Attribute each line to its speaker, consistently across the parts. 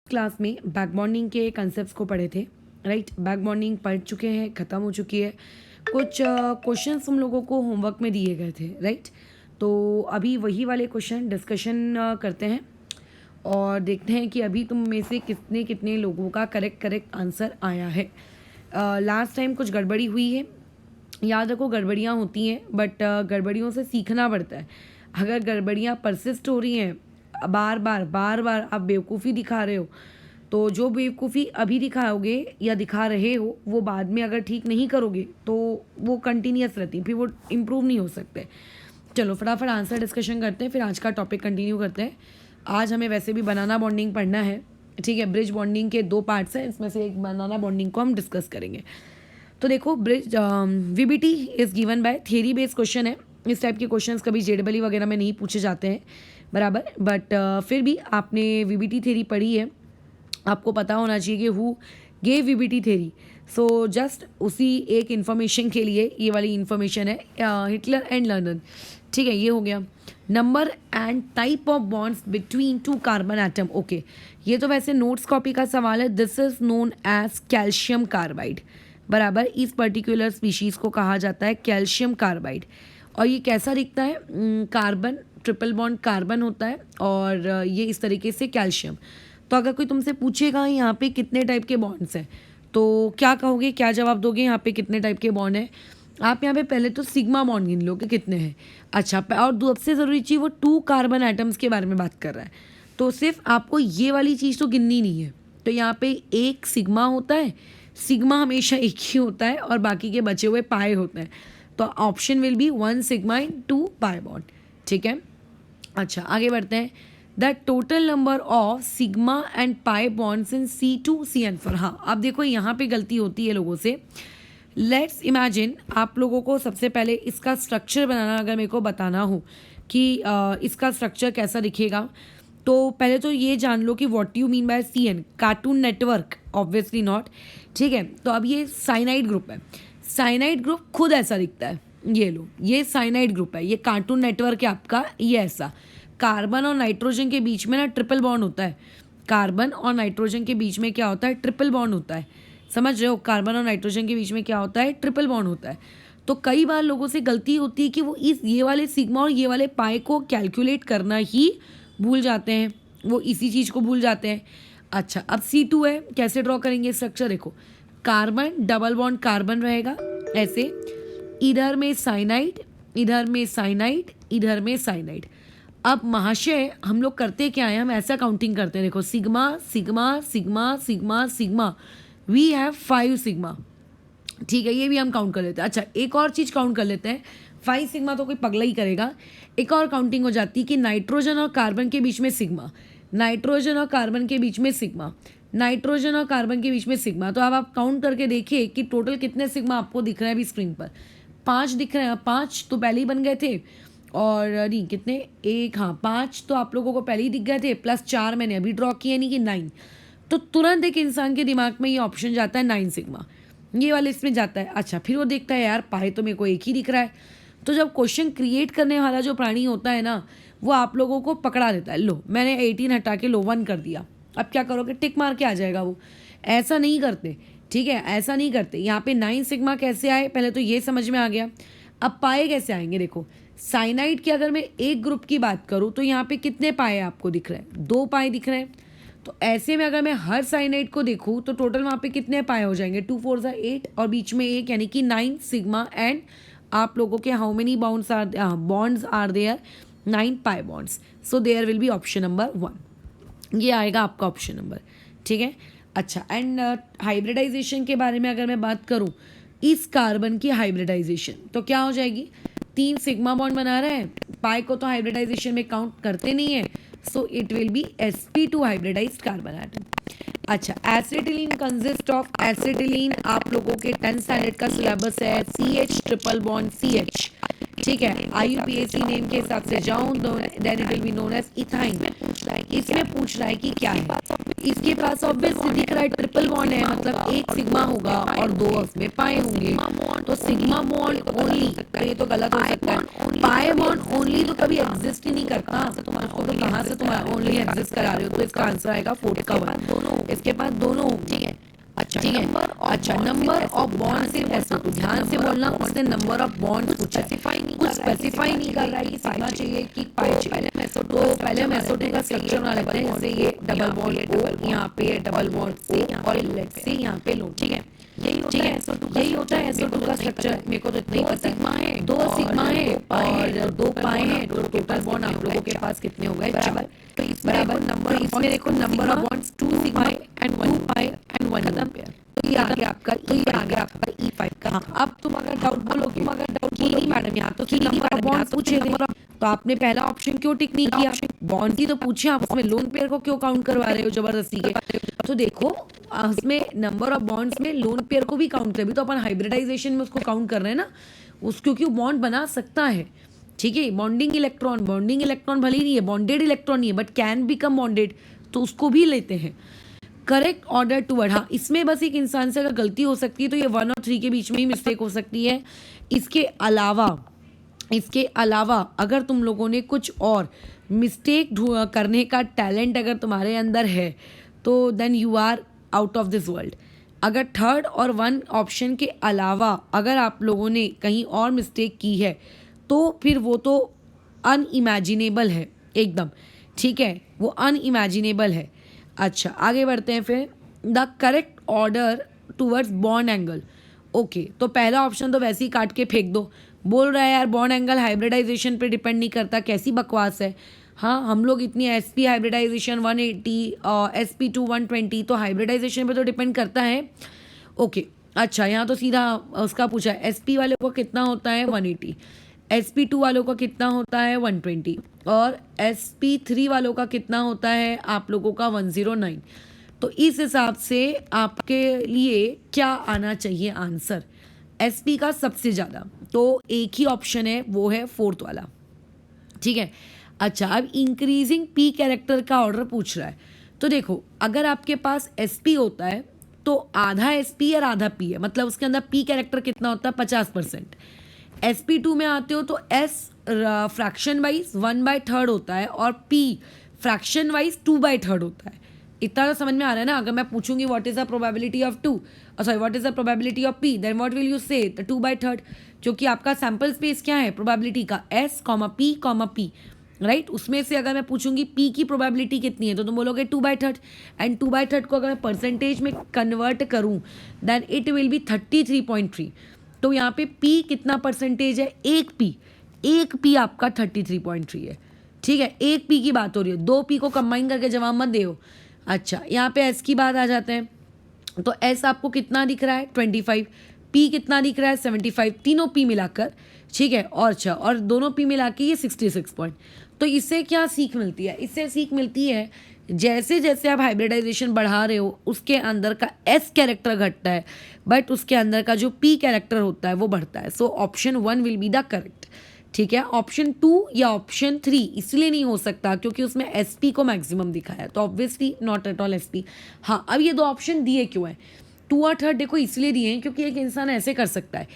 Speaker 1: Class में back bonding के concepts को पढ़े थे, राइट। बैक बॉन्डिंग पढ़ चुके हैं, ख़त्म हो चुकी है। कुछ क्वेश्चंस हम लोगों को होमवर्क में दिए गए थे, राइट। तो अभी वही वाले क्वेश्चन डिस्कशन करते हैं और देखते हैं कि अभी तुम में से कितने कितने लोगों का करेक्ट आंसर आया है। लास्ट टाइम कुछ गड़बड़ी हुई है, याद रखो गड़बड़ियाँ होती हैं, बट गड़बड़ियों से सीखना पड़ता है। अगर गड़बड़ियाँ परसिस्ट हो रही हैं, बार बार आप बेवकूफ़ी दिखा रहे हो, तो जो बेवकूफ़ी अभी दिखाओगे या दिखा रहे हो वो बाद में अगर ठीक नहीं करोगे तो वो कंटिन्यूस रहती है, फिर वो इम्प्रूव नहीं हो सकते। चलो फटाफट आंसर डिस्कशन करते हैं, फिर आज का टॉपिक कंटिन्यू करते हैं। आज हमें वैसे भी बनाना बॉन्डिंग पढ़ना है, ठीक है। ब्रिज बॉन्डिंग के 2 पार्ट्स हैं, इसमें से एक बनाना बॉन्डिंग को हम डिस्कस करेंगे। तो देखो bridge VBT is given by theory based question है। इस टाइप के क्वेश्चंस कभी जेडबली वगैरह में नहीं पूछे जाते हैं, बराबर। बट फिर भी आपने वीबीटी थ्योरी पढ़ी है, आपको पता होना चाहिए कि who gave VBT theory. So just उसी एक इन्फॉर्मेशन के लिए ये वाली इन्फॉर्मेशन है, हिटलर एंड लर्नर, ठीक है। ये हो गया। Number and type of bonds between 2 carbon atom, okay. ये तो वैसे नोट्स कॉपी का सवाल है। This is known as calcium carbide, बराबर। इस पर्टिकुलर स्पीशीज़ को कहा जाता है कैल्शियम कार्बाइड। और ये कैसा दिखता है? कार्बन, ट्रिपल बॉन्ड कार्बन होता है और ये इस तरीके से कैल्शियम। तो अगर कोई तुमसे पूछेगा यहाँ पे कितने टाइप के बॉन्ड्स हैं, तो क्या कहोगे, क्या जवाब दोगे? यहाँ पे कितने टाइप के बॉन्ड हैं? आप यहाँ पे पहले तो सिग्मा बॉन्ड गिन लो कि कितने हैं। अच्छा, और सबसे ज़रूरी चीज़, वो 2 कार्बन एटम्स के बारे में बात कर रहा है, तो सिर्फ आपको ये वाली चीज़ तो गिननी नहीं है। तो यहाँ पे एक सिग्मा होता है, सिग्मा हमेशा एक ही होता है और बाकी के बचे हुए पाए होते हैं। तो option will be 1 sigma in 2 pi bond, ठीक है। अच्छा, आगे बढ़ते हैं। The total number of sigma and pi bonds in C2CN4। हाँ, अब देखो यहाँ पे गलती होती है लोगों से। लेट्स इमेजिन, आप लोगों को सबसे पहले इसका स्ट्रक्चर बनाना अगर मेरे को बताना हो कि इसका स्ट्रक्चर कैसा दिखेगा, तो पहले तो ये जान लो कि what you mean bye CN, cartoon network, obviously not, ठीक है। तो अब ये साइनाइड ग्रुप है, साइनाइड ग्रुप खुद ऐसा दिखता है। ये लो, ये साइनाइड ग्रुप है, ये कार्टून नेटवर्क है आपका, ये ऐसा। कार्बन और नाइट्रोजन के बीच में ना ट्रिपल बॉन्ड होता है। कार्बन और नाइट्रोजन के बीच में क्या होता है? ट्रिपल बॉन्ड होता है। समझ रहे हो? कार्बन और नाइट्रोजन के बीच में क्या होता है? ट्रिपल बॉन्ड होता है। तो कई बार लोगों से गलती होती है कि वो ये वाले सिग्मा और ये वाले पाई को कैलकुलेट करना ही भूल जाते हैं, वो इसी चीज़ को भूल जाते हैं। अच्छा, अब C2 है, कैसे ड्रॉ करेंगे स्ट्रक्चर? देखो, कार्बन डबल बॉन्ड कार्बन रहेगा ऐसे, इधर में साइनाइड, इधर में साइनाइड, इधर में साइनाइड। अब महाशय हम लोग करते क्या है? हम ऐसा काउंटिंग करते हैं, देखो, sigma sigma sigma sigma sigma, we have 5 sigma, ठीक है। ये भी हम काउंट कर लेते हैं। अच्छा, एक और चीज़ काउंट कर लेते हैं। 5 सिग्मा तो कोई पगला ही करेगा। एक और काउंटिंग हो जाती है कि नाइट्रोजन और कार्बन के बीच में सिग्मा, नाइट्रोजन और कार्बन के बीच में सिग्मा, नाइट्रोजन और कार्बन के बीच में सिग्मा। तो अब आप काउंट करके देखिए कि टोटल कितने सिग्मा आपको दिख रहे हैं अभी स्क्रीन पर। 5 दिख रहे हैं। 5 तो पहले ही बन गए थे, और नहीं कितने, एक, हाँ 5 तो आप लोगों को पहले ही दिख गए थे, प्लस 4 मैंने अभी ड्रॉ किए, यानी कि 9। तो तुरंत एक इंसान के दिमाग में ये ऑप्शन जाता है 9 सिग्मा, ये वाले इसमें जाता है। अच्छा, फिर वो देखता है यार पाए तो मेरे को एक ही दिख रहा है। तो जब क्वेश्चन क्रिएट करने वाला जो प्राणी होता है ना, वो आप लोगों को पकड़ा देता है। लो, मैंने 18 हटा के लो 1 कर दिया। अब क्या करोगे? टिक मार के आ जाएगा वो। ऐसा नहीं करते, ठीक है, ऐसा नहीं करते। यहाँ पे 9 सिग्मा कैसे आए, पहले तो ये समझ में आ गया। अब पाए कैसे आएंगे? देखो, साइनाइड की अगर मैं एक ग्रुप की बात करूँ तो यहाँ पे कितने पाए आपको दिख रहे हैं? 2 पाए दिख रहे हैं। तो ऐसे में अगर मैं हर साइनाइड को देखूँ तो टोटल वहाँ पे कितने पाए हो जाएंगे? 2 4 8 और बीच में एक, यानी कि 9 सिग्मा। एंड आप लोगों के how many bonds are there? 9 pi bonds. So there will be option number 1, ये आएगा आपका ऑप्शन नंबर, ठीक है। अच्छा, एंड हाइब्रिडाइजेशन के बारे में अगर मैं बात करूँ, इस कार्बन की हाइब्रिडाइजेशन तो क्या हो जाएगी? 3 सिग्मा बॉन्ड बना रहा है, पाई को तो हाइब्रिडाइजेशन में काउंट करते नहीं है, सो it will be sp2 hybridised carbon atom. अच्छा, एसिटिलीन कंसिस्ट ऑफ, एसिटिलीन आप लोगों के 10th स्टैंडर्ड का सिलेबस है, CH ट्रिपल बॉन्ड CH, ठीक है, IUPAC नेम के हिसाब से जाऊं then it will be known as ethyne. इसमें पूछ रहा है कि क्या है, इसके पास ऑब्वियसली दिख रहा है ट्रिपल बॉन्ड है, मतलब एक सिग्मा होगा और दो उसमें पाए होंगे, तो सिग्मा बॉन्ड ओनली, तो ये तो गलत हो सकता है। पाए बॉन्ड ओनली तो कभी एग्जिस्ट ही नहीं करता, तो कहाँ से तुम्हारा ओनली एग्जिस्ट करा रहे हो, तो इसका आंसर आएगा फोर्थ का वन। इसके पास दोनों होंगे। अच्छा, ठीक है। अच्छा, नंबर ऑफ बॉन्ड से ऐसा तो ध्यान से बोलना, उसने नंबर ऑफ बॉन्ड पूछा, कुछ स्पेसिफाई नहीं कर रहा है कि सिग्मा चाहिए कि पाई चाहिए, तो पहले हम SO2 का स्ट्रक्चर बना लेते हैं। जैसे ये डबल बॉन्ड O यहाँ पे डबल बॉन्ड C और लेट से यहाँ पे लो, ठीक है, ठीक है, यही होता है SO2 का स्ट्रक्चर। मेरे को तो इतना ही पता है, दो सिग्मा है और दो पाए हैं, तो टोटल बॉन्ड आप लोगों के पास कितने हो गए, 4। तो बराबर नंबर, इसमें देखो number of bonds 2 sigma and 1 pi and 1 pair, तो ये आ गया आपका E5 का। हाँ, अब तुम अगर डाउट बोलोगे, कि नहीं मैडम यहाँ तो नंबर ऑफ बॉन्ड्स पूछे थे, तो आपने पहला ऑप्शन क्यों टिक नहीं किया, बॉन्ड ही तो पूछे, आप उसमें लोन पेयर को क्यों काउंट करवा रहे हो जबरदस्ती के। तो देखो उसमें नंबर ऑफ बॉन्ड्स में लोन पेयर को भी काउंट कर, अभी तो अपन हाइब्रिडाइजेशन में उसको काउंट कर रहे हैं ना, उस क्योंकि वो बॉन्ड बना सकता है, ठीक है। बॉन्डिंग इलेक्ट्रॉन भले ही नहीं है, बॉन्डेड इलेक्ट्रॉन नहीं है, बट कैन बिकम बॉन्डेड, तो उसको भी लेते हैं। करेक्ट ऑर्डर टूवर्ड, हाँ इसमें बस एक इंसान से अगर गलती हो सकती है तो ये 1 और 3 के बीच में ही मिस्टेक हो सकती है। इसके अलावा अगर तुम लोगों ने कुछ और मिस्टेक करने का टैलेंट अगर तुम्हारे अंदर है तो then you are out of this world. अगर थर्ड और 1 ऑप्शन के अलावा अगर आप लोगों ने कहीं और मिस्टेक की है तो फिर वो तो अनइमेजिनेबल है एकदम, ठीक है, वो अनइमेजिनेबल है। अच्छा, आगे बढ़ते हैं फिर। The correct order towards bond angle, okay, तो पहला ऑप्शन तो वैसे ही काट के फेंक दो। बोल रहा है यार बॉन्ड एंगल हाइब्रिडाइजेशन पे डिपेंड नहीं करता, कैसी बकवास है। हाँ, हम लोग इतनी SP हाइब्रिडाइजेशन 180 और SP2 120, तो हाइब्रिडाइजेशन पे तो डिपेंड करता है। ओके, अच्छा यहाँ तो सीधा उसका पूछा है, SP वाले को कितना होता है 180, SP2 वालों का कितना होता है 120 और SP3 वालों का कितना होता है आप लोगों का 109। तो इस हिसाब से आपके लिए क्या आना चाहिए आंसर, SP का सबसे ज़्यादा, तो एक ही ऑप्शन है, वो है फोर्थ वाला, ठीक है। अच्छा, अब इंक्रीजिंग P कैरेक्टर का ऑर्डर पूछ रहा है, तो देखो अगर आपके पास SP होता है तो आधा SP और आधा P है, मतलब उसके अंदर P कैरेक्टर कितना होता है 50%। SP2 में आते हो तो S फ्रैक्शन वाइज 1/3 होता है और P फ्रैक्शन वाइज 2/3 होता है। इतना तो समझ में आ रहा है ना। अगर मैं पूछूंगी what is the probability of 2, sorry what is the probability of P, then what will you say, the 2/3, क्योंकि आपका सैंपल स्पेस क्या है प्रोबेबिलिटी का, S, P, राइट। उसमें से अगर मैं पूछूंगी P की प्रोबेबिलिटी कितनी है तो तुम बोलोगे 2/3, एंड 2/3 को अगर मैं परसेंटेज में कन्वर्ट करूं देन इट विल बी 33.3। तो यहाँ पे P कितना परसेंटेज है, एक P आपका 33.3 है, ठीक है। एक P की बात हो रही है, 2 P को कंबाइन करके जवाब मत दो। अच्छा, यहाँ पे S की बात आ जाते हैं, तो S आपको कितना दिख रहा है 25, P कितना दिख रहा है 75, तीनों P मिलाकर, ठीक है। और अच्छा, और दोनों P मिला के ये 66 पॉइंट। तो इससे क्या सीख मिलती है, इससे सीख मिलती है जैसे जैसे आप हाइब्रिडाइजेशन बढ़ा रहे हो उसके अंदर का S कैरेक्टर घटता है, बट उसके अंदर का जो P कैरेक्टर होता है वो बढ़ता है। So option 1 will be the correct, ठीक है। ऑप्शन 2 या ऑप्शन 3 इसलिए नहीं हो सकता क्योंकि उसमें SP को मैक्सिमम दिखाया है, तो obviously not at all SP। हाँ, अब ये 2 ऑप्शन दिए क्यों हैं, 2 और 3 देखो इसलिए दिए हैं क्योंकि एक इंसान ऐसे कर सकता है,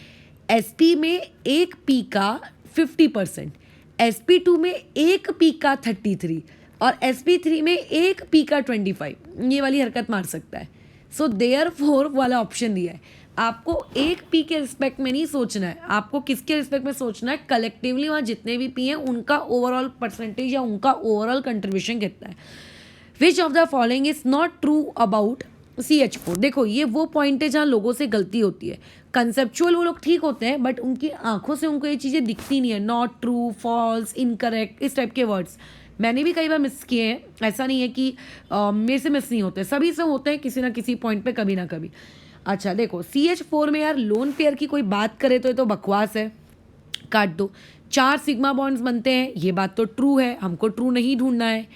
Speaker 1: SP में एक P का 50%, SP2 में एक P का 33 और SP3 में एक P का 25, ये वाली हरकत मार सकता है। सो देयरफॉर वाला ऑप्शन दिया है। आपको एक P के रिस्पेक्ट में नहीं सोचना है, आपको किसके रिस्पेक्ट में सोचना है, कलेक्टिवली वहाँ जितने भी P हैं उनका ओवरऑल परसेंटेज या उनका ओवरऑल कंट्रीब्यूशन कितना है। विच of the following is not true about CH4। देखो ये वो पॉइंट है जहाँ लोगों से गलती होती है। कंसेप्चुअल वो लोग ठीक होते हैं बट उनकी आंखों से उनको ये चीज़ें दिखती नहीं है, नॉट ट्रू, फॉल्स, इनकरेक्ट, इस टाइप के वर्ड्स मैंने भी कई बार मिस किए हैं। ऐसा नहीं है कि मेरे से मिस नहीं होते, सभी से होते हैं किसी ना किसी पॉइंट पे कभी ना कभी। अच्छा देखो, CH4 में यार लोन पेयर की कोई बात करे तो ये तो बकवास है, काट दो। 4 सिग्मा बॉन्ड्स बनते हैं, ये बात तो ट्रू है, हमको ट्रू नहीं ढूंढना है।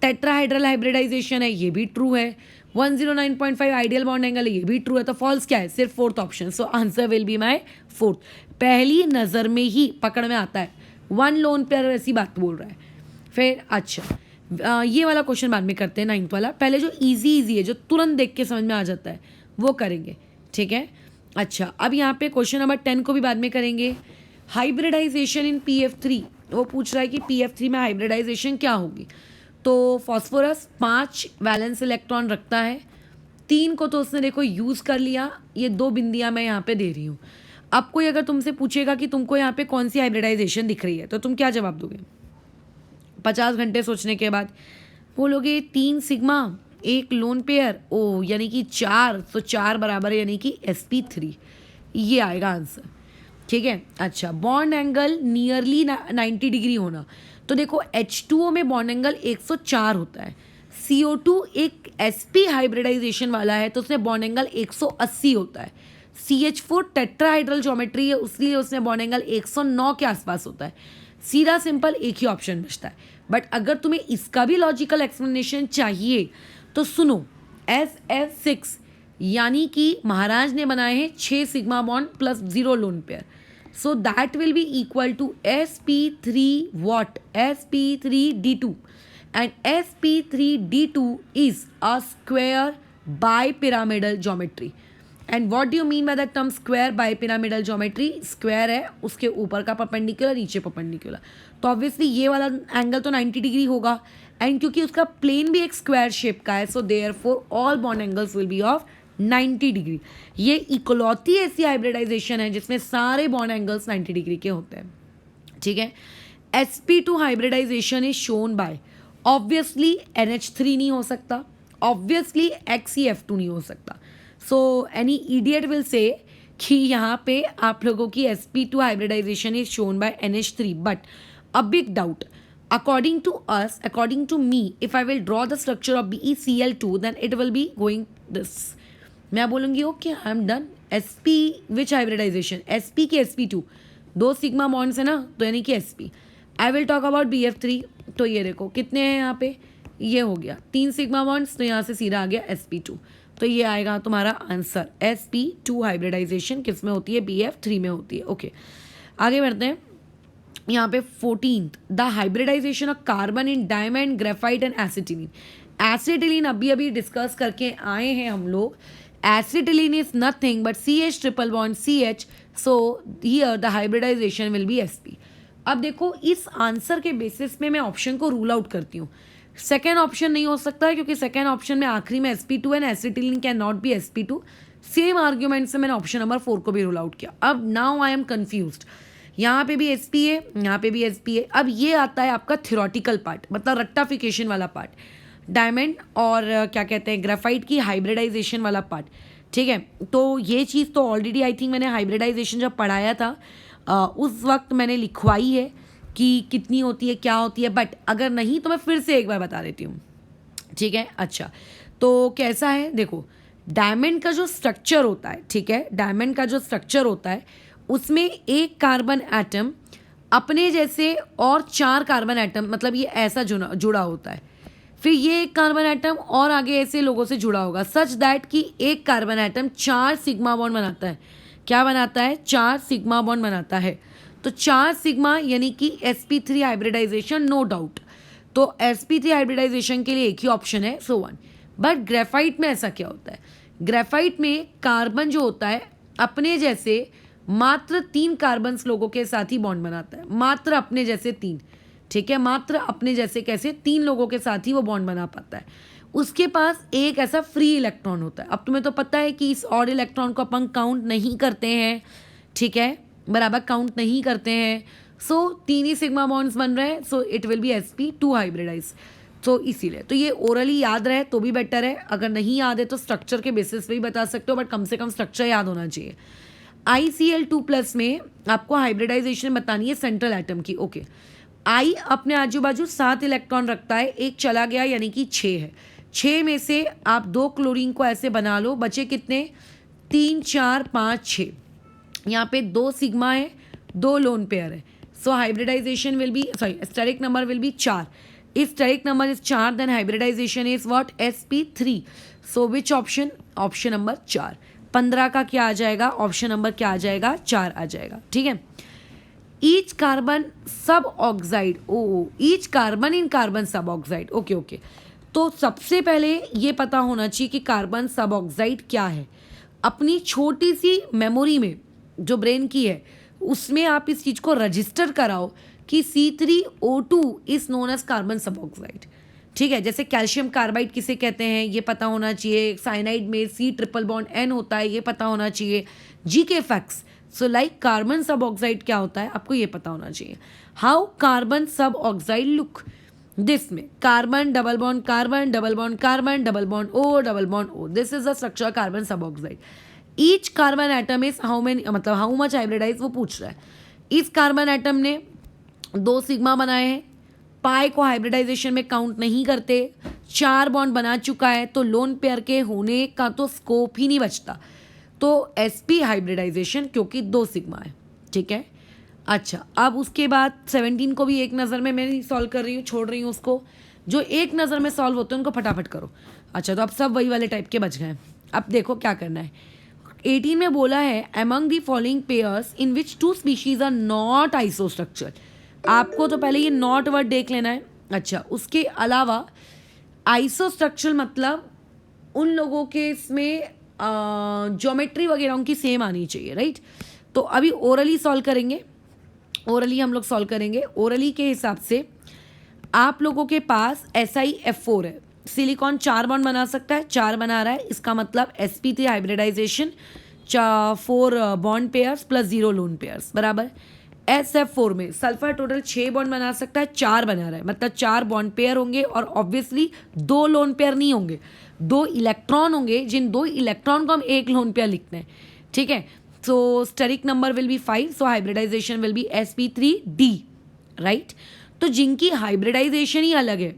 Speaker 1: टेट्राहाइड्रल हाइब्रिडाइजेशन है, ये भी ट्रू है। 109.5 आइडियल बॉन्ड एंगल है, ये भी ट्रू है। तो फॉल्स क्या है, सिर्फ fourth option. So answer will be my fourth. पहली नज़र में ही पकड़ में आता है, 1 लोन पेयर ऐसी बात बोल रहा है। फिर अच्छा ये वाला क्वेश्चन बाद में करते हैं, 9th वाला। पहले जो इजी है, जो तुरंत देख के समझ में आ जाता है, वो करेंगे, ठीक है। अच्छा, अब यहाँ पे क्वेश्चन नंबर 10 को भी बाद में करेंगे। हाइब्रिडाइजेशन इन PF3, वो पूछ रहा है कि PF3 में हाइब्रिडाइजेशन क्या होगी। तो फॉस्फोरस 5 वैलेंस इलेक्ट्रॉन रखता है, 3 को तो उसने देखो यूज़ कर लिया, ये 2 बिंदियाँ मैं यहाँ पे दे रही हूँ। अब कोई अगर तुमसे पूछेगा कि तुमको यहाँ पे कौन सी हाइब्रिडाइजेशन दिख रही है, तो तुम क्या जवाब दोगे? 50 घंटे सोचने के बाद बोलोगे 3 सिग्मा 1 लोन पेयर, ओ यानी कि 4, तो 4 बराबर यानी कि sp3, ये आएगा आंसर, ठीक है। अच्छा, बॉन्ड एंगल नियरली 90 डिग्री होना, तो देखो H2O में बॉन्ड एंगल 104 होता है, CO2 एक sp हाइब्रिडाइजेशन वाला है तो उसमें बॉन्ड एंगल 180 होता है, CH4 टेट्राहाइड्रल ज्योमेट्री है उसलिए उसमें बॉन्ड एंगल 109 के आसपास होता है। सीधा सिंपल एक ही ऑप्शन बचता है। बट अगर तुम्हें इसका भी लॉजिकल एक्सप्लेनेशन चाहिए तो सुनो, SF6 यानी कि महाराज ने बनाए हैं 6 sigma bond plus 0 lone pair, so that will be equal to sp3 what, sp3d2, and sp3d2 is a square bipyramidal geometry. And what do you mean by the term square bipyramidal geometry? Square है, उसके ऊपर का perpendicular, नीचे perpendicular, तो obviously ये वाला angle तो 90 degree होगा, एंड क्योंकि उसका प्लेन भी एक स्क्वायर शेप का है, so therefore all bond angles will be of 90 degree. ये इकोलॉती ऐसी हाइब्रिडाइजेशन है जिसमें सारे बॉन्ड एंगल्स 90 डिग्री के होते हैं, ठीक है। sp2 hybridisation is shown by, obviously NH3 नहीं हो सकता, ऑब्वियसली XeF2 नहीं हो सकता, so any idiot will say कि यहाँ पे आप लोगों की sp2 hybridisation is shown by NH3, but a big doubt, according to us, according to me, if I will draw the structure of BeCl2 then it will be going this. मैं बोलूँगी okay I am done, sp which hybridisation, sp की sp2, 2 sigma bonds है ना, तो यानी कि sp। I will talk about BF3, तो ये देखो कितने हैं यहाँ पे, ये हो गया 3 सिग्मा बॉन्ड्स, तो यहाँ से सीधा आ गया sp2, तो ये आएगा तुम्हारा आंसर। sp2 हाइब्रिडाइजेशन किस में होती है? BF3 में होती है। ओके, आगे बढ़ते हैं। यहाँ पे 14th, the hybridisation of carbon in diamond, graphite and acetylene. Acetylene अभी अभी डिस्कस करके आए हैं हम लोग। Acetylene is nothing but CH triple bond CH, so here the hybridisation will be sp। अब देखो इस आंसर के बेसिस पे मैं ऑप्शन को रूल आउट करती हूँ। सेकेंड ऑप्शन नहीं हो सकता है क्योंकि सेकेंड ऑप्शन में आखिरी में sp2 and acetylene can not be sp2। Same argument से मैंने ऑप्शन नंबर 4 को भी रूल आउट किया। अब नाउ आई एम कन्फ्यूज्ड, यहाँ पे भी sp है, यहाँ पे भी sp है। अब ये आता है आपका थियोरटिकल पार्ट, मतलब रट्टाफिकेशन वाला पार्ट, डायमंड और क्या कहते हैं ग्रेफाइट की हाइब्रिडाइजेशन वाला पार्ट, ठीक है। तो ये चीज़ तो ऑलरेडी आई थिंक मैंने हाइब्रिडाइजेशन जब पढ़ाया था उस वक्त मैंने लिखवाई है कि कितनी होती है, क्या होती है, बट अगर नहीं तो मैं फिर से एक बार बता देती हूँ, ठीक है। अच्छा, तो कैसा है देखो, डायमंड का जो स्ट्रक्चर होता है, ठीक है, डायमंड का जो स्ट्रक्चर होता है उसमें एक कार्बन एटम अपने जैसे और 4 कार्बन एटम, मतलब ये ऐसा जुड़ा होता है, फिर ये एक कार्बन एटम और आगे ऐसे लोगों से जुड़ा होगा, सच दैट कि एक कार्बन एटम 4 सिग्मा बॉन्ड बनाता है। क्या बनाता है? 4 सिग्मा बॉन्ड बनाता है। तो 4 सिग्मा यानी कि sp3 हाइब्रिडाइजेशन, नो डाउट। तो sp3 हाइब्रिडाइजेशन के लिए एक ही ऑप्शन है, सो 1। बट ग्रेफाइट में ऐसा क्या होता है? ग्रेफाइट में कार्बन जो होता है अपने जैसे मात्र 3 कार्बन्स लोगों के साथ ही बॉन्ड बनाता है, मात्र अपने जैसे 3, ठीक है, मात्र अपने जैसे कैसे 3 लोगों के साथ ही वो बॉन्ड बना पाता है। उसके पास एक ऐसा फ्री इलेक्ट्रॉन होता है। अब तुम्हें तो पता है कि इस ऑड इलेक्ट्रॉन को अपन काउंट नहीं करते हैं, ठीक है, बराबर काउंट नहीं करते हैं। सो 3 ही सिग्मा बॉन्ड्स बन रहे हैं, so it will be sp2 hybridise. तो इसीलिए तो ये ओरली याद रहे तो भी बेटर है, अगर नहीं याद है तो स्ट्रक्चर के बेसिस पे भी बता सकते हो, बट कम से कम स्ट्रक्चर याद होना चाहिए। ICl2+ में आपको हाइब्रिडाइजेशन बतानी है सेंट्रल एटम की। ओके, I अपने आजू बाजू 7 इलेक्ट्रॉन रखता है, एक चला गया यानी कि 6 है। 6 में से आप 2 क्लोरीन को ऐसे बना लो, बचे कितने? 3 4 5 6। यहाँ पे 2 सिग्मा है, 2 लोन पेयर है, so hybridization will be, sorry, steric number will be 4। If steric number is 4 then hybridization is what? sp3। So which option? Option number 4। 15 का क्या आ जाएगा, ऑप्शन नंबर क्या आ जाएगा, 4 आ जाएगा। ठीक है, each carbon suboxide, oh each carbon in carbon suboxide, okay okay. तो सबसे पहले ये पता होना चाहिए कि कार्बन सब ऑक्साइड क्या है। अपनी छोटी सी मेमोरी में जो ब्रेन की है उसमें आप इस चीज़ को रजिस्टर कराओ कि C3O2 is known as carbon suboxide. ठीक है, जैसे कैल्शियम कार्बाइड किसे कहते हैं ये पता होना चाहिए, साइनाइड में C ट्रिपल बॉन्ड N होता है ये पता होना चाहिए, G K facts. So like carbon suboxide क्या होता है आपको ये पता होना चाहिए। How carbon suboxide look, this में carbon double bond carbon double bond carbon double bond O double bond O, this is the structure carbon suboxide. Each carbon atom is how many, मतलब how much hybridize वो पूछ रहा है। इस carbon atom ने 2 sigma बनाए हैं, पाई को हाइब्रिडाइजेशन में काउंट नहीं करते, 4 बॉन्ड बना चुका है तो लोन पेयर के होने का तो स्कोप ही नहीं बचता, तो sp हाइब्रिडाइजेशन क्योंकि 2 सिग्मा है। ठीक है, अच्छा अब उसके बाद 17 को भी एक नज़र में मैं नहीं सॉल्व कर रही हूँ, छोड़ रही हूँ उसको, जो एक नज़र में सॉल्व होते हैं उनको फटाफट करो। अच्छा तो अब सब वही वाले टाइप के बच गए। अब देखो क्या करना है। 18 में बोला है among the following pairs in which 2 species are not isostructural. आपको तो पहले ये नॉट वर्ड देख लेना है। अच्छा उसके अलावा आइसोस्ट्रक्चर मतलब उन लोगों के इसमें ज्योमेट्री वगैरह उनकी सेम आनी चाहिए, राइट। तो अभी ओरली सॉल्व करेंगे, ओरली हम लोग सॉल्व करेंगे। ओरली के हिसाब से आप लोगों के पास SiF4 है, सिलिकॉन 4 बॉन्ड बना सकता है, 4 बना रहा है, इसका मतलब sp3 hybridisation 4 bond pairs plus 0 lone pairs बराबर। SF4 में सल्फर टोटल 6 बॉन्ड बना सकता है, 4 बना रहा है, मतलब 4 बॉन्ड पेयर होंगे और ऑब्वियसली 2 लोन पेयर नहीं होंगे, 2 इलेक्ट्रॉन होंगे, जिन 2 इलेक्ट्रॉन को हम 1 लोन पेयर लिखते हैं। ठीक है, so steric number will be 5, so hybridization will be sp3d, right. तो जिनकी हाइब्रिडाइजेशन ही अलग है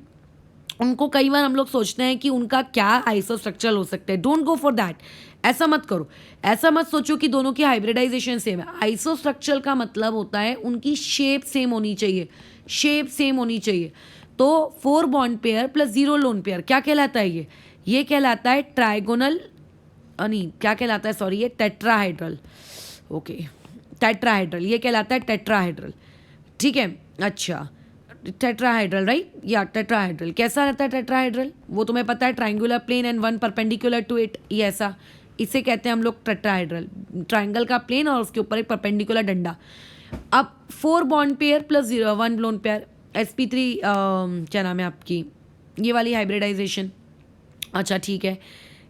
Speaker 1: उनको कई बार हम लोग सोचते हैं कि उनका क्या आइसोस्ट्रक्चर हो सकता है, डोंट गो फॉर दैट, ऐसा मत करो। ऐसा मत सोचो कि दोनों की हाइब्रिडाइजेशन सेम है। आइसोस्ट्रक्चर का मतलब होता है उनकी शेप सेम होनी चाहिए, शेप सेम होनी चाहिए। तो 4 bond pair plus 0 lone pair क्या कहलाता है, ये कहलाता है ट्राइगोनल, नहीं क्या कहलाता है, सॉरी ये टेट्राहाइड्रल, ओके टेट्राहाइड्रल, ये कहलाता है टेट्राहाइड्रल। ठीक है, अच्छा टेट्राहाइड्रल, राइट, या टेट्राहाइड्रल कैसा रहता है टेट्राहाइड्रल, वो तुम्हें पता है, triangular plane and 1 perpendicular to it, ये ऐसा, इसे कहते हैं हम लोग टेट्राहाइड्रल, ट्राइंगल का प्लेन और उसके ऊपर एक परपेंडिकुलर डंडा। अब 4 bond pair plus 1 lone pair, sp3 क्या नाम है आपकी, ये वाली हाइब्रिडाइजेशन। अच्छा ठीक है,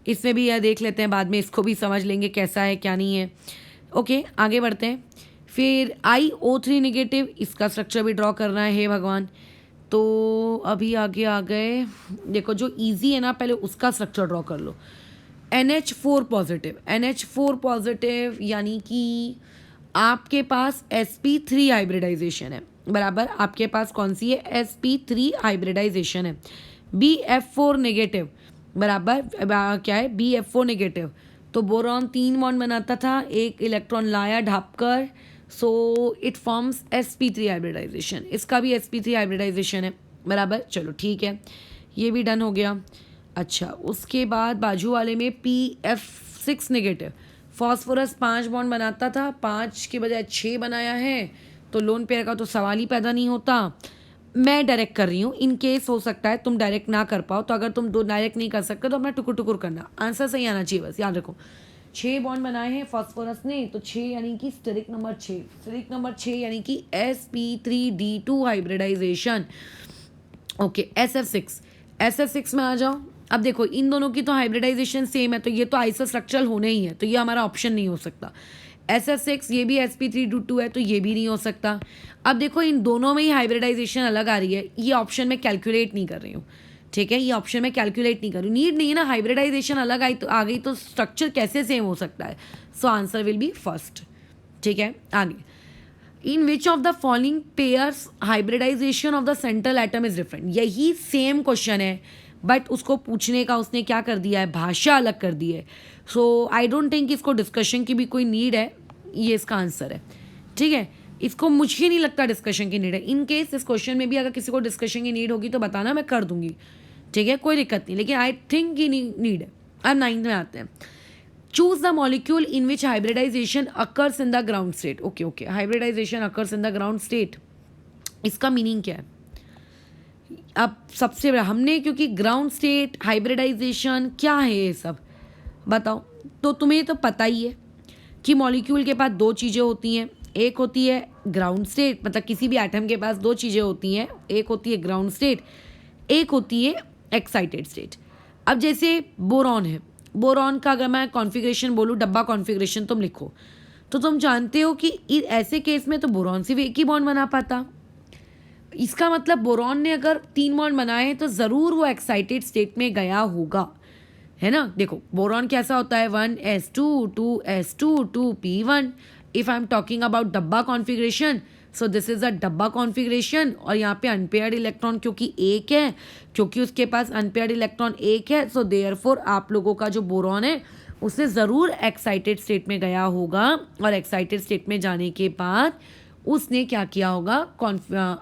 Speaker 1: इसमें भी यह देख लेते हैं, बाद में इसको भी समझ लेंगे कैसा है क्या नहीं है। ओके आगे बढ़ते हैं। फिर iO3 नेगेटिव, इसका स्ट्रक्चर भी ड्रॉ करना है, हे भगवान। तो अभी आगे आ गए, देखो जो इजी है ना पहले उसका स्ट्रक्चर ड्रॉ कर लो। NH4 पॉजिटिव, NH4 पॉजिटिव यानी कि आपके पास sp3 हाइब्रिडाइजेशन है बराबर, आपके पास कौन सी है, sp3 हाइब्रिडाइजेशन है। BF4 नेगेटिव बराबर क्या है, BF4 नेगेटिव, तो बोरॉन 3 बॉन्ड बनाता था, 1 इलेक्ट्रॉन लाया ढापकर, so it forms sp3 hybridization, इसका भी sp3 हाइब्रिडाइजेशन है बराबर। चलो ठीक है, ये भी डन हो गया। अच्छा उसके बाद बाजू वाले में PF6 नेगेटिव, फॉस्फोरस 5 बॉन्ड बनाता था, 5 के बजाय 6 बनाया है, तो लोन पेयर का तो सवाल ही पैदा नहीं होता। मैं डायरेक्ट कर रही हूँ, इन केस हो सकता है तुम डायरेक्ट ना कर पाओ, तो अगर तुम दो डायरेक्ट नहीं कर सकते तो अपना टुकुर टुकुर करना, आंसर सही आना चाहिए, बस याद रखो। 6 बॉन्ड बनाए हैं फॉस्फोरस ने, तो 6 यानी कि स्टेरिक नंबर 6, स्टेरिक नंबर 6 यानी कि sp3d2 हाइब्रिडाइजेशन। ओके SF6 में आ जाओ। अब देखो इन दोनों की तो हाइब्रिडाइजेशन सेम है, तो ये तो आइसोस्ट्रक्चरल होने ही है, तो ये हमारा ऑप्शन नहीं हो सकता। SF6 ये भी sp3d2 है, तो ये भी नहीं हो सकता। अब देखो इन दोनों में ही हाइब्रिडाइजेशन अलग आ रही है, ये ऑप्शन में कैलकुलेट नहीं कर रही हूँ। ठीक है, ये ऑप्शन में कैलकुलेट नहीं कर रही हूँ, नीड नहीं है ना, हाइब्रिडाइजेशन अलग आई तो आ गई तो स्ट्रक्चर कैसे सेम हो सकता है, so answer will be first. ठीक है आगे, in which of the following pairs hybridization of the central atom is different, यही सेम क्वेश्चन है बट उसको पूछने का उसने क्या कर दिया है, भाषा अलग कर दी है। सो आई डोंट थिंक इसको डिस्कशन की भी कोई नीड है, ये इसका आंसर है। ठीक है, इसको मुझे नहीं लगता डिस्कशन की नीड है। इन केस इस क्वेश्चन में भी अगर किसी को डिस्कशन की नीड होगी तो बताना, मैं कर दूंगी। ठीक है कोई दिक्कत नहीं, लेकिन आई थिंक की नीड है। अब 9th में आते हैं। Choose the molecule in which hybridisation occurs in the ground state. Okay, hybridisation occurs in the ground state, इसका मीनिंग क्या है? अब सबसे बड़ा हमने, क्योंकि ग्राउंड स्टेट, हाइब्रिडाइजेशन क्या है ये सब बताओ. तो तुम्हें तो पता ही है कि मॉलिक्यूल के पास दो चीज़ें होती हैं. एक होती है ग्राउंड स्टेट, मतलब किसी भी एटम के पास दो चीज़ें होती हैं. एक होती है ग्राउंड स्टेट, एक होती है एक्साइटेड स्टेट. अब जैसे बोरॉन है, बोरॉन का अगर मैं कॉन्फ़िगरेशन बोलूँ, डब्बा कॉन्फ़िगरेशन तुम लिखो, तो तुम जानते हो कि ऐसे केस में तो बोरॉन सिर्फ एक ही बॉन्ड बना पाता. इसका मतलब बोरॉन ने अगर 3 बॉन्ड बनाए हैं तो ज़रूर वो एक्साइटेड स्टेट में गया होगा, है ना. देखो बोरॉन कैसा होता है, 1s2 2s2 2p1. If I am talking about डब्बा configuration, so this is a डब्बा कॉन्फ़िगरेशन. और यहाँ पे अनपेयर्ड इलेक्ट्रॉन क्योंकि एक है, क्योंकि उसके पास अनपेयर्ड इलेक्ट्रॉन एक है, सो देयरफॉर आप लोगों का जो बोरॉन है उससे ज़रूर एक्साइटेड स्टेट में गया होगा. और एक्साइटेड स्टेट में जाने के बाद उसने क्या किया होगा,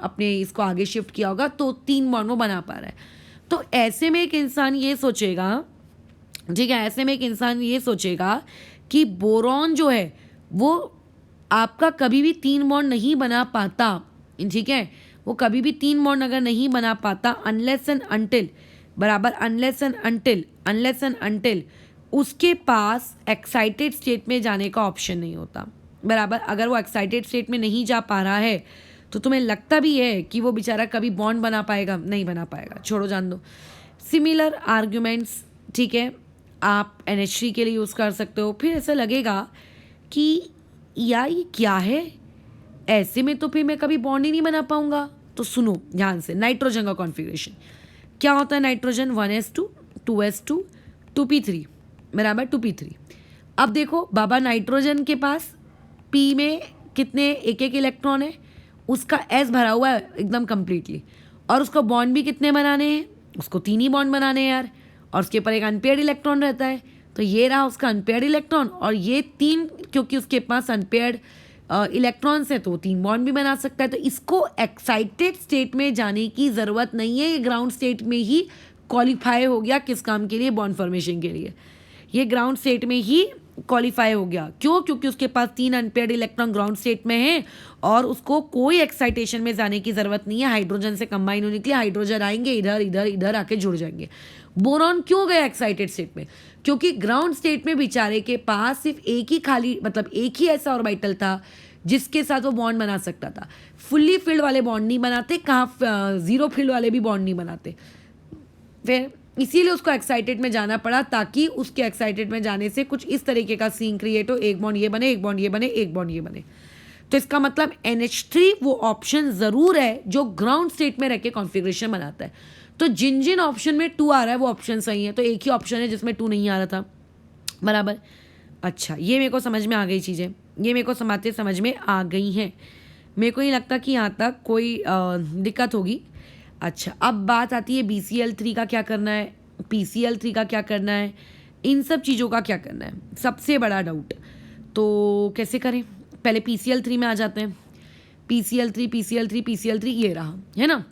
Speaker 1: अपने इसको आगे शिफ्ट किया होगा, तो 3 बॉन्ड वो बना पा रहा है. तो ऐसे में एक इंसान ये सोचेगा, ठीक है, ऐसे में एक इंसान ये सोचेगा कि बोरॉन जो है वो आपका कभी भी 3 बॉन्ड नहीं बना पाता. ठीक है, वो कभी भी 3 बॉन्ड अगर नहीं बना पाता अनलेस एंड अनटिल, बराबर, अनलेस एंड अनटिल उसके पास एक्साइटेड स्टेट में जाने का ऑप्शन नहीं होता, बराबर. अगर वो एक्साइटेड स्टेट में नहीं जा पा रहा है तो तुम्हें लगता भी है कि वो बेचारा कभी बॉन्ड बना पाएगा? नहीं बना पाएगा, छोड़ो, जान दो. सिमिलर आर्ग्यूमेंट्स, ठीक है, आप NH3 के लिए यूज़ कर सकते हो. फिर ऐसा लगेगा कि या ये क्या है, ऐसे में तो फिर मैं कभी बॉन्ड ही नहीं बना पाऊंगा. तो सुनो ध्यान से, नाइट्रोजन का कॉन्फ़िगरेशन क्या होता है. नाइट्रोजन 1s2 2s2 2p3, बराबर, 2p3. अब देखो बाबा, नाइट्रोजन के पास P में कितने, एक एक इलेक्ट्रॉन है, उसका S भरा हुआ है एकदम कंप्लीटली, और उसको बॉन्ड भी कितने बनाने हैं, उसको 3 ही बॉन्ड बनाने हैं यार. और उसके ऊपर एक अनपेयर्ड इलेक्ट्रॉन रहता है, तो ये रहा उसका अनपेयर्ड इलेक्ट्रॉन, और ये 3, क्योंकि उसके पास अनपेयर्ड इलेक्ट्रॉन्स है तो 3 बॉन्ड भी बना सकता है. तो इसको एक्साइटेड स्टेट में जाने की ज़रूरत नहीं है, ये ग्राउंड स्टेट में ही क्वालिफाई हो गया. किस काम के लिए? बॉन्ड फॉर्मेशन के लिए. ये ग्राउंड स्टेट में ही क्वालिफाई हो गया. क्यों? क्योंकि उसके पास 3 अनपेयर्ड इलेक्ट्रॉन ग्राउंड स्टेट में है और उसको कोई एक्साइटेशन में जाने की ज़रूरत नहीं है हाइड्रोजन से कंबाइन होने के लिए. हाइड्रोजन आएंगे इधर इधर इधर आके जुड़ जाएंगे. बोरॉन क्यों गया एक्साइटेड स्टेट में? क्योंकि ग्राउंड स्टेट में बेचारे के पास सिर्फ एक ही खाली, मतलब एक ही ऐसा ऑर्बिटल था जिसके साथ वो बॉन्ड बना सकता था. फुल्ली फिल्ड वाले बॉन्ड नहीं बनाते, कहाँ ज़ीरो फिल्ड वाले भी बॉन्ड नहीं बनाते. फिर इसीलिए उसको एक्साइटेड में जाना पड़ा, ताकि उसके एक्साइटेड में जाने से कुछ इस तरीके का सीन क्रिएट हो, एक बॉन्ड ये बने, एक बॉन्ड ये बने, एक बॉन्ड ये बने. तो इसका मतलब NH3 वो ऑप्शन ज़रूर है जो ग्राउंड स्टेट में रह के कॉन्फ़िगरेशन बनाता है. तो जिन जिन ऑप्शन में 2 आ रहा है वो ऑप्शन सही है. तो एक ही ऑप्शन है जिसमें 2 नहीं आ रहा था, बराबर. अच्छा, ये मेरे को समझ में आ गई चीज़ें, ये मेरे को समझ में आ गई हैं. मेरे को नहीं लगता कि यहाँ तक कोई दिक्कत होगी. अच्छा, अब बात आती है BCl3 का क्या करना है, PCl3 का क्या करना है, इन सब चीज़ों का क्या करना है, सबसे बड़ा डाउट. तो कैसे करें? पहले PCl3 में आ जाते हैं. PCl3 ये रहा, है ना.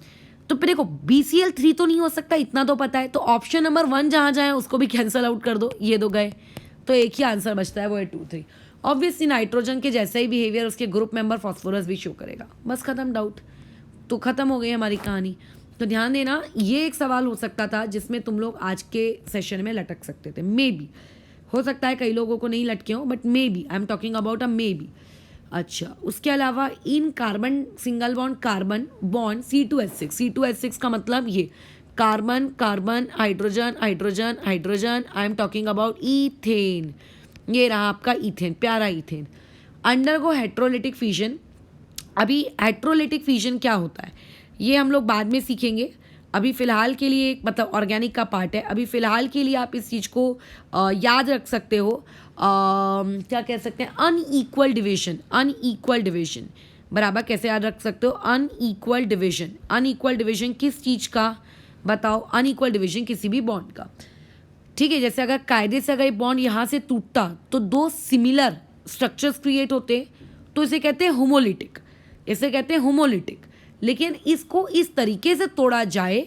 Speaker 1: तो फिर देखो BCl3 तो नहीं हो सकता, इतना तो पता है. तो ऑप्शन नंबर 1 जहाँ जाए उसको भी कैंसिल आउट कर दो, ये दो गए, तो एक ही आंसर बचता है, वो है 2 3. ऑब्वियसली नाइट्रोजन के जैसा ही बिहेवियर उसके ग्रुप मेंबर फॉस्फोरस भी शो करेगा. बस खत्म, डाउट तो खत्म हो गई हमारी कहानी. तो ध्यान देना, ये एक सवाल हो सकता था जिसमें तुम लोग आज के सेशन में लटक सकते थे. मे बी हो सकता है कई लोगों को नहीं लटके हो, but may be, I am talking about a may be. अच्छा, उसके अलावा इन carbon single bond carbon bond C2H6 का मतलब ये carbon carbon hydrogen hydrogen hydrogen. I am talking about ethane. ये रहा आपका ईथेन, प्यारा ईथेन. Undergo heterolytic fission. अभी हेट्रोलिटिक फिजन क्या होता है ये हम लोग बाद में सीखेंगे. अभी फ़िलहाल के लिए एक मतलब ऑर्गेनिक का पार्ट है. अभी फ़िलहाल के लिए आप इस चीज़ को याद रख सकते हो. क्या कह सकते हैं, अनईक्वल डिविजन. बराबर, कैसे याद रख सकते हो? अनईक्वल डिविजन किस चीज़ का बताओ? अनईक्वल डिविजन किसी भी बॉन्ड का. ठीक है, जैसे अगर कायदे से अगर ये बॉन्ड यहाँ से टूटता तो 2 सिमिलर स्ट्रक्चर्स क्रिएट होते, तो इसे कहते हैं होमोलिटिक. लेकिन इसको इस तरीके से तोड़ा जाए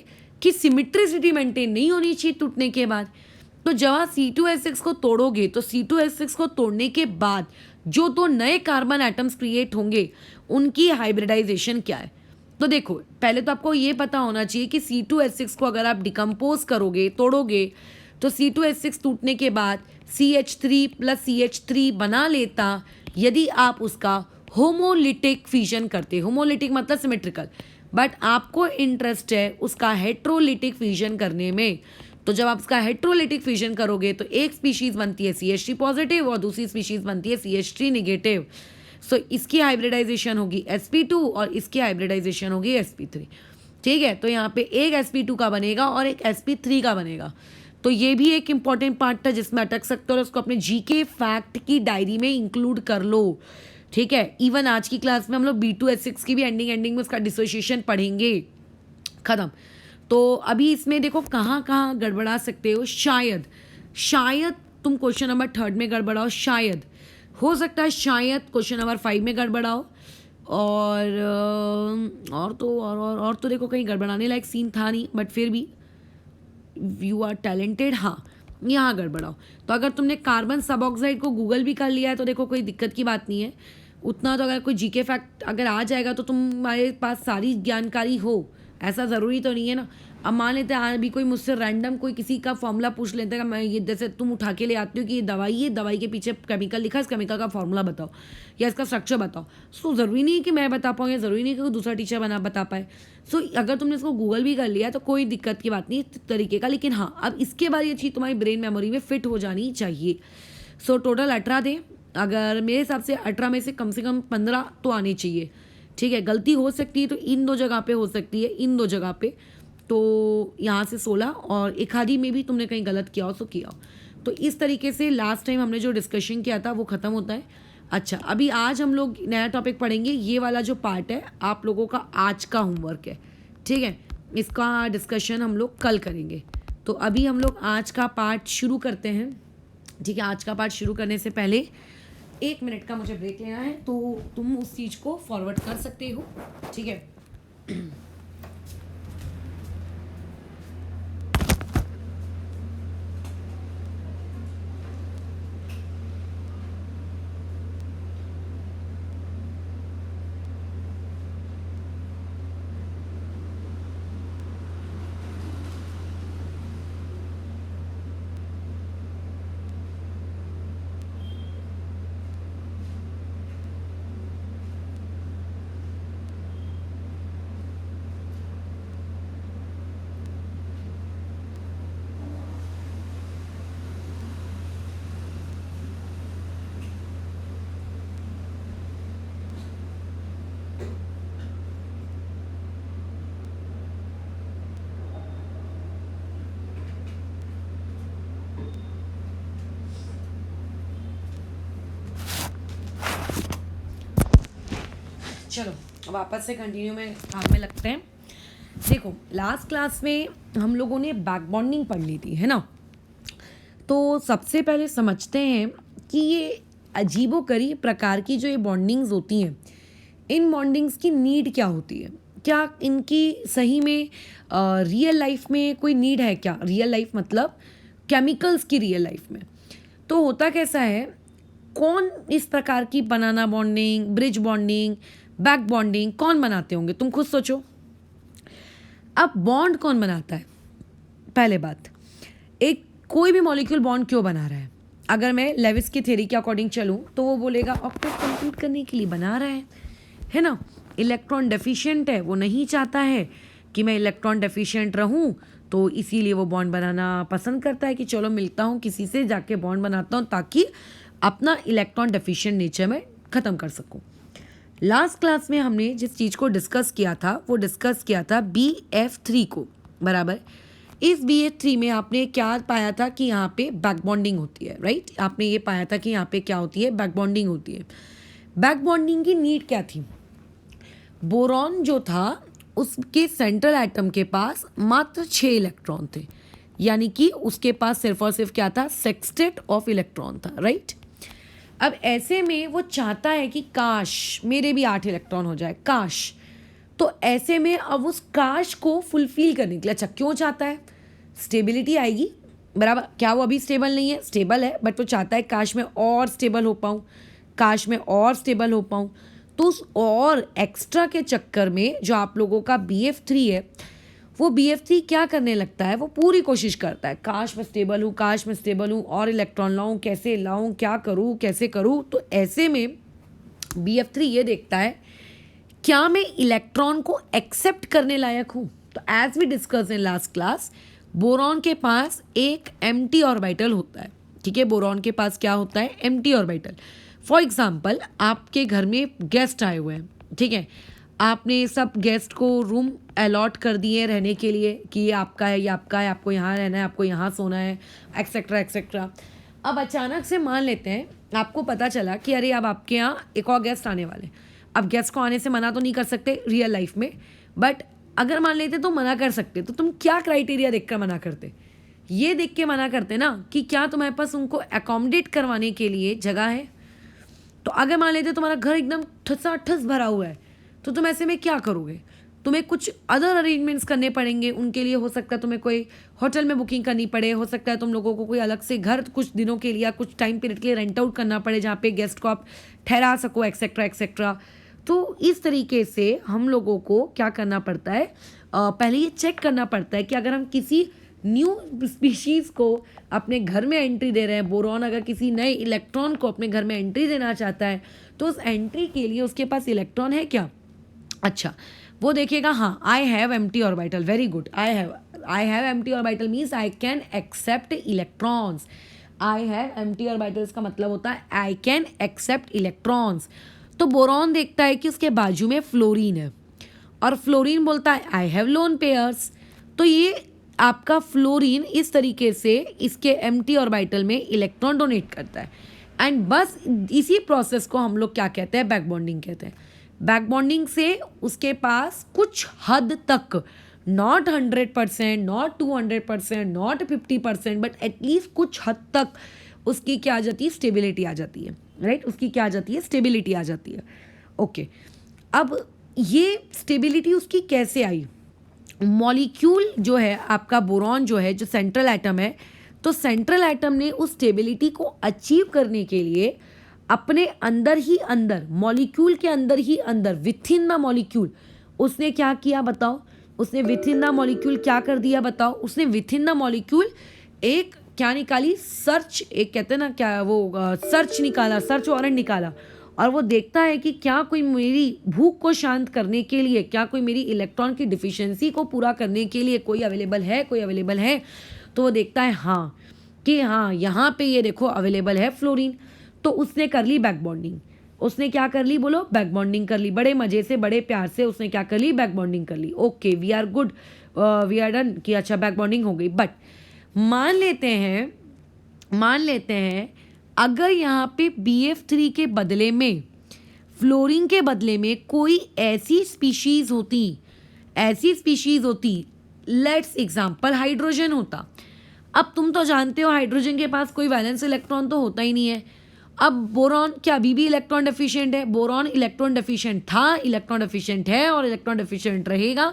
Speaker 1: कि सिमिट्रिसिटी मेंटेन नहीं होनी चाहिए टूटने के बाद. तो जब आप C2H6 को तोड़ोगे तो C2H6 को तोड़ने के बाद जो दो नए कार्बन एटम्स क्रिएट होंगे उनकी हाइब्रिडाइजेशन क्या है। तो देखो, पहले तो आपको ये पता होना चाहिए कि C2H6 को अगर आप डिकम्पोज करोगे, तोड़ोगे, तो C2H6 टूटने के बाद CH3 प्लस CH3 बना लेता यदि आप उसका होमोलिटिक फिजन करते। होमोलिटिक मतलब सिमेट्रिकल, बट आपको इंटरेस्ट है उसका हेट्रोलिटिक फिजन करने में। तो जब आप उसका हेट्रोलिटिक फिजन करोगे तो एक स्पीशीज बनती है CH3 पॉजिटिव और दूसरी स्पीशीज बनती है CH3 निगेटिव। सो इसकी हाइब्रिडाइजेशन होगी sp2 और इसकी हाइब्रिडाइजेशन होगी sp3। ठीक है, तो यहाँ पे एक sp2 का बनेगा और एक sp3 का बनेगा। तो ये भी एक इंपॉर्टेंट पार्ट था जिसमें अटक सकते हो और उसको अपने जीके फैक्ट की डायरी में इंक्लूड कर लो। ठीक है, इवन आज की क्लास में हम लोग B2H6 की भी एंडिंग में उसका डिसोसिएशन पढ़ेंगे। खत्म। तो अभी इसमें देखो कहाँ कहाँ गड़बड़ा सकते हो। शायद तुम क्वेश्चन नंबर 3 में गड़बड़ाओ, शायद हो सकता है शायद क्वेश्चन नंबर 5 में गड़बड़ाओ, और तो देखो कहीं गड़बड़ाने लायक सीन था नहीं, बट फिर भी यू आर टैलेंटेड। हाँ, यहाँ गड़बड़ाओ। तो अगर तुमने कार्बन सब ऑक्साइड को गूगल भी कर लिया है तो देखो कोई दिक्कत की बात नहीं है उतना। तो अगर कोई जीके फैक्ट अगर आ जाएगा तो तुम्हारे पास सारी जानकारी हो, ऐसा ज़रूरी तो नहीं है ना। अब मान लेते हैं अभी कोई मुझसे रैंडम कोई किसी का फॉर्मूला पूछ लेते हैं, मैं ये जैसे तुम उठा के ले आती हो कि ये दवाई के पीछे केमिकल लिखा है, इस केमिकल का फॉर्मूला बताओ या इसका स्ट्रक्चर बताओ। सो ज़रूरी नहीं है कि मैं बता पाऊँ या ज़रूरी नहीं है कि कोई दूसरा टीचर बता पाए। सो अगर तुमने इसको गूगल भी कर लिया तो कोई दिक्कत की बात नहीं इस तरीके का। लेकिन हाँ, अब इसके बाद ये चीज़ तुम्हारी ब्रेन मेमोरी में फिट हो जानी चाहिए। सो टोटल 18 दें, अगर मेरे हिसाब से 18 में से कम 15 तो आने चाहिए। ठीक है, गलती हो सकती है तो इन दो जगह पे हो सकती है, इन दो जगह पे। तो यहाँ से 16 और एक आधी में भी तुमने कहीं गलत किया हो तो किया हो। तो इस तरीके से लास्ट टाइम हमने जो डिस्कशन किया था वो ख़त्म होता है। अच्छा, अभी आज हम लोग नया टॉपिक पढ़ेंगे। ये वाला जो पार्ट है आप लोगों का आज का होमवर्क है। ठीक है, इसका डिस्कशन हम लोग कल करेंगे। तो अभी हम लोग आज का पार्ट शुरू करते हैं। ठीक है, आज का पार्ट शुरू करने से पहले 1 मिनट का मुझे ब्रेक लेना है, तो तुम उस चीज़ को फॉरवर्ड कर सकते हो। ठीक है, चलो वापस से कंटिन्यू में काम में लगते हैं। देखो, लास्ट क्लास में हम लोगों ने बैक बॉन्डिंग पढ़ ली थी, है ना। तो सबसे पहले समझते हैं कि ये अजीबोगरीब प्रकार की जो ये बॉन्डिंग्स होती हैं, इन बॉन्डिंग्स की नीड क्या होती है। क्या इनकी सही में रियल लाइफ में कोई नीड है क्या। रियल लाइफ मतलब केमिकल्स की रियल लाइफ में। तो होता कैसा है, कौन इस प्रकार की बनाना bonding, bridge bonding, back bonding कौन बनाते होंगे, तुम खुद सोचो। अब बॉन्ड कौन बनाता है। पहले बात, एक कोई भी मॉलिक्यूल बॉन्ड क्यों बना रहा है। अगर मैं लेविस की थ्योरी के अकॉर्डिंग चलूँ तो वो बोलेगा ऑक्टेट कंप्लीट करने के लिए बना रहा है ना। इलेक्ट्रॉन डेफिशिएंट है, वो नहीं चाहता है कि मैं इलेक्ट्रॉन डेफिशिएंट रहूँ, तो इसीलिए वो बॉन्ड बनाना पसंद करता है कि चलो मिलता हूँ किसी से, जाके बॉन्ड बनाता हूँ ताकि अपना इलेक्ट्रॉन डेफिशिएंट नेचर में ख़त्म कर सकूँ। लास्ट क्लास में हमने जिस चीज़ को डिस्कस किया था वो डिस्कस किया था BF3 को, बराबर। इस BF3 में आपने क्या पाया था कि यहाँ पे बैक बॉन्डिंग होती है, राइट। आपने ये पाया था कि यहाँ पे क्या होती है, बैक बॉन्डिंग होती है। बैक बॉन्डिंग की नीड क्या थी। बोरॉन जो था उसके सेंट्रल एटम के पास मात्र 6 इलेक्ट्रॉन थे, यानी कि उसके पास सिर्फ और सिर्फ क्या था, सेक्सटेट ऑफ इलेक्ट्रॉन था, राइट। अब ऐसे में वो चाहता है कि काश मेरे भी 8 इलेक्ट्रॉन हो जाए, काश। तो ऐसे में अब उस काश को फुलफिल करने के लिए, अच्छा क्यों चाहता है, स्टेबिलिटी आएगी, बराबर। क्या वो अभी स्टेबल नहीं है? स्टेबल है, बट वो चाहता है काश मैं और स्टेबल हो पाऊँ, काश मैं और स्टेबल हो पाऊँ। तो उस और एक्स्ट्रा के चक्कर में जो आप लोगों का BF3 है, वो BF3 क्या करने लगता है, वो पूरी कोशिश करता है काश मैं स्टेबल हूँ, काश मैं स्टेबल हूँ, और इलेक्ट्रॉन लाऊँ, कैसे लाऊँ, क्या करूँ, कैसे करूँ। तो ऐसे में BF3 ये देखता है क्या मैं इलेक्ट्रॉन को एक्सेप्ट करने लायक हूँ। तो as we discuss in last class, boron के पास एक एम्प्टी ऑर्बिटल होता है। ठीक है, बोरॉन के पास क्या होता है? Empty orbital. फॉर एग्जाम्पल, आपके घर में गेस्ट आए हुए हैं, ठीक है, आपने सब गेस्ट को रूम अलॉट कर दिए रहने के लिए कि ये आपका है, ये आपका है, आपको यहाँ रहना है, आपको यहाँ सोना है, एक्सेट्रा एक्सेट्रा। अब अचानक से मान लेते हैं आपको पता चला कि अरे अब आपके यहाँ एक और गेस्ट आने वाले हैं। अब गेस्ट को आने से मना तो नहीं कर सकते रियल लाइफ में, बट अगर मान लेते तो मना कर सकते। तो तुम क्या क्राइटेरिया देखकर मना करते? ये देख के मना करते ना कि क्या तुम्हारे पास उनको अकोमोडेट करवाने के लिए जगह है। तो अगर मान लेते तुम्हारा घर एकदम ठसाठस भरा हुआ है, तो तुम ऐसे में क्या करोगे? तुम्हें कुछ अदर अरेंजमेंट्स करने पड़ेंगे उनके लिए। हो सकता है तुम्हें कोई होटल में बुकिंग करनी पड़े, हो सकता है तुम लोगों को कोई अलग से घर कुछ दिनों के लिए या कुछ टाइम पीरियड के लिए रेंट आउट करना पड़े जहाँ पे गेस्ट को आप ठहरा सको, एक्सेट्रा एक्सेट्रा। तो इस तरीके से हम लोगों को क्या करना पड़ता है, पहले ये चेक करना पड़ता है कि अगर हम किसी न्यू स्पीशीज़ को अपने घर में एंट्री दे रहे हैं, बोरॉन अगर किसी नए इलेक्ट्रॉन को अपने घर में एंट्री देना चाहता है, तो उस एंट्री के लिए उसके पास इलेक्ट्रॉन है क्या? अच्छा, वो देखिएगा हाँ, I have empty orbital, very good, I have empty orbital means I can accept electrons. I have empty orbitals का मतलब होता है आई कैन एक्सेप्ट इलेक्ट्रॉन्स। तो बोरॉन देखता है कि उसके बाजू में फ्लोरीन है, और फ्लोरीन बोलता है आई हैव लोन पेयर्स। तो ये आपका फ्लोरीन इस तरीके से इसके एम्प्टी ऑर्बिटल में इलेक्ट्रॉन डोनेट करता है। एंड बस इसी प्रोसेस को हम लोग क्या कहते हैं? बैक बॉन्डिंग कहते हैं। बैक बॉन्डिंग से उसके पास कुछ हद तक, not 100%, not 200%, not 50%, but at least कुछ हद तक उसकी क्या आ जाती है? स्टेबिलिटी आ जाती है, राइट? उसकी क्या आ जाती है? स्टेबिलिटी आ जाती है। ओके, अब ये स्टेबिलिटी उसकी कैसे आई? मॉलिक्यूल जो है आपका बोरॉन जो है, जो सेंट्रल एटम है, तो सेंट्रल एटम ने उस स्टेबिलिटी को अचीव करने के लिए अपने अंदर ही अंदर, मॉलिक्यूल के अंदर ही अंदर, विथ इन द मॉलिक्यूल उसने क्या किया बताओ? उसने विथ इन द मॉलिक्यूल क्या कर दिया बताओ? उसने विथ इन द मॉलिक्यूल एक क्या निकाली? सर्च, एक कहते हैं ना क्या वो सर्च निकाला, सर्च वारंट निकाला। और वो देखता है कि क्या कोई मेरी भूख को शांत करने के लिए, क्या कोई मेरी इलेक्ट्रॉन की डिफिशियंसी को पूरा करने के लिए कोई अवेलेबल है, कोई अवेलेबल है। तो वो देखता है हाँ, कि हाँ यहाँ पे ये देखो अवेलेबल है फ्लोरीन। तो उसने कर ली बैक बॉन्डिंग। उसने क्या कर ली? बोलो, बैक बॉन्डिंग कर ली। बड़े मज़े से, बड़े प्यार से उसने क्या कर ली? बैक बॉन्डिंग कर ली। Okay, we are good, we are done कि अच्छा बैक बॉन्डिंग हो गई। बट मान लेते हैं अगर यहाँ पे BF3 के बदले में, फ्लोरीन के बदले में कोई ऐसी स्पीशीज़ होती, लेट्स एग्जाम्पल हाइड्रोजन होता। अब तुम तो जानते हो हाइड्रोजन के पास कोई वैलेंस इलेक्ट्रॉन तो होता ही नहीं है। अब बोरॉन क्या अभी भी इलेक्ट्रॉन डेफिशिएंट है? बोरॉन इलेक्ट्रॉन डेफिशिएंट था, इलेक्ट्रॉन डेफिशिएंट है और इलेक्ट्रॉन डेफिशिएंट रहेगा।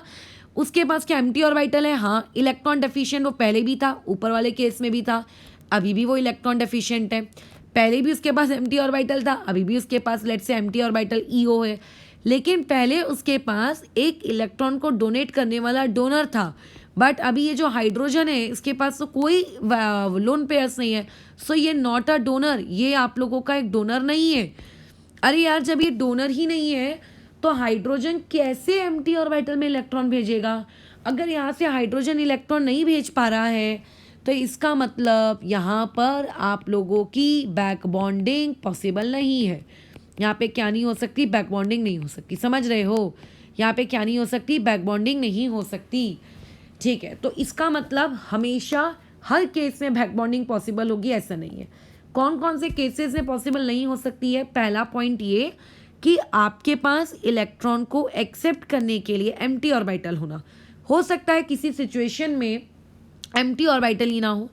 Speaker 1: उसके पास क्या एम्प्टी ऑर्बिटल है? हाँ, इलेक्ट्रॉन डेफिशिएंट वो पहले भी था, ऊपर वाले केस में भी था, अभी भी वो इलेक्ट्रॉन डेफिशिएंट है। पहले भी उसके पास एम्प्टी ऑर्बिटल था, अभी भी उसके पास let's say empty orbital EO है। लेकिन पहले उसके पास एक इलेक्ट्रॉन को डोनेट करने वाला डोनर था, बट अभी ये जो हाइड्रोजन है इसके पास तो कोई लोन पेयर्स नहीं है। सो ये नॉट अ डोनर, ये आप लोगों का एक डोनर नहीं है। अरे यार, जब ये डोनर ही नहीं है तो हाइड्रोजन कैसे एम्प्टी ऑर्बिटल में इलेक्ट्रॉन भेजेगा? अगर यहाँ से हाइड्रोजन इलेक्ट्रॉन नहीं भेज पा रहा है तो इसका मतलब यहाँ पर आप लोगों की बैक बॉन्डिंग पॉसिबल नहीं है। यहाँ पे क्या नहीं हो सकती? बैक बॉन्डिंग नहीं हो सकती। समझ रहे हो? यहाँ पे क्या नहीं हो सकती? बैक बॉन्डिंग नहीं हो सकती। ठीक है, तो इसका मतलब हमेशा हर केस में बैक बॉन्डिंग पॉसिबल होगी ऐसा नहीं है। कौन कौन से केसेस में पॉसिबल नहीं हो सकती है? पहला पॉइंट ये कि आपके पास इलेक्ट्रॉन को एक्सेप्ट करने के लिए एम्प्टी ऑर्बिटल होना। हो सकता है किसी सिचुएशन में एम्प्टी ऑर्बिटल ही ना हो,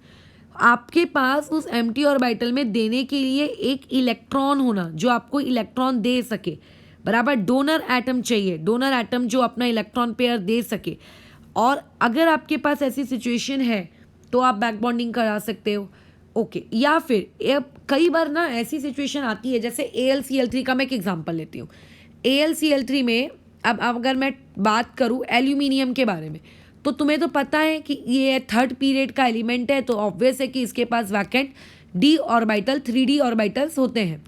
Speaker 1: आपके पास उस एम्प्टी ऑर्बिटल में देने के लिए एक इलेक्ट्रॉन होना जो आपको इलेक्ट्रॉन दे सके, बराबर। डोनर एटम चाहिए, डोनर एटम जो अपना इलेक्ट्रॉन पेयर दे सके। और अगर आपके पास ऐसी सिचुएशन है तो आप बैक बॉन्डिंग करा सकते हो। ओके, या फिर कई बार ना ऐसी सिचुएशन आती है, जैसे AlCl3 का मैं एक एग्जांपल लेती हूँ। AlCl3 में अब अगर मैं बात करूँ एल्यूमिनियम के बारे में, तो तुम्हें तो पता है कि ये थर्ड पीरियड का एलिमेंट है, तो ऑब्वियस है कि इसके पास vacant d orbital 3d orbitals होते हैं।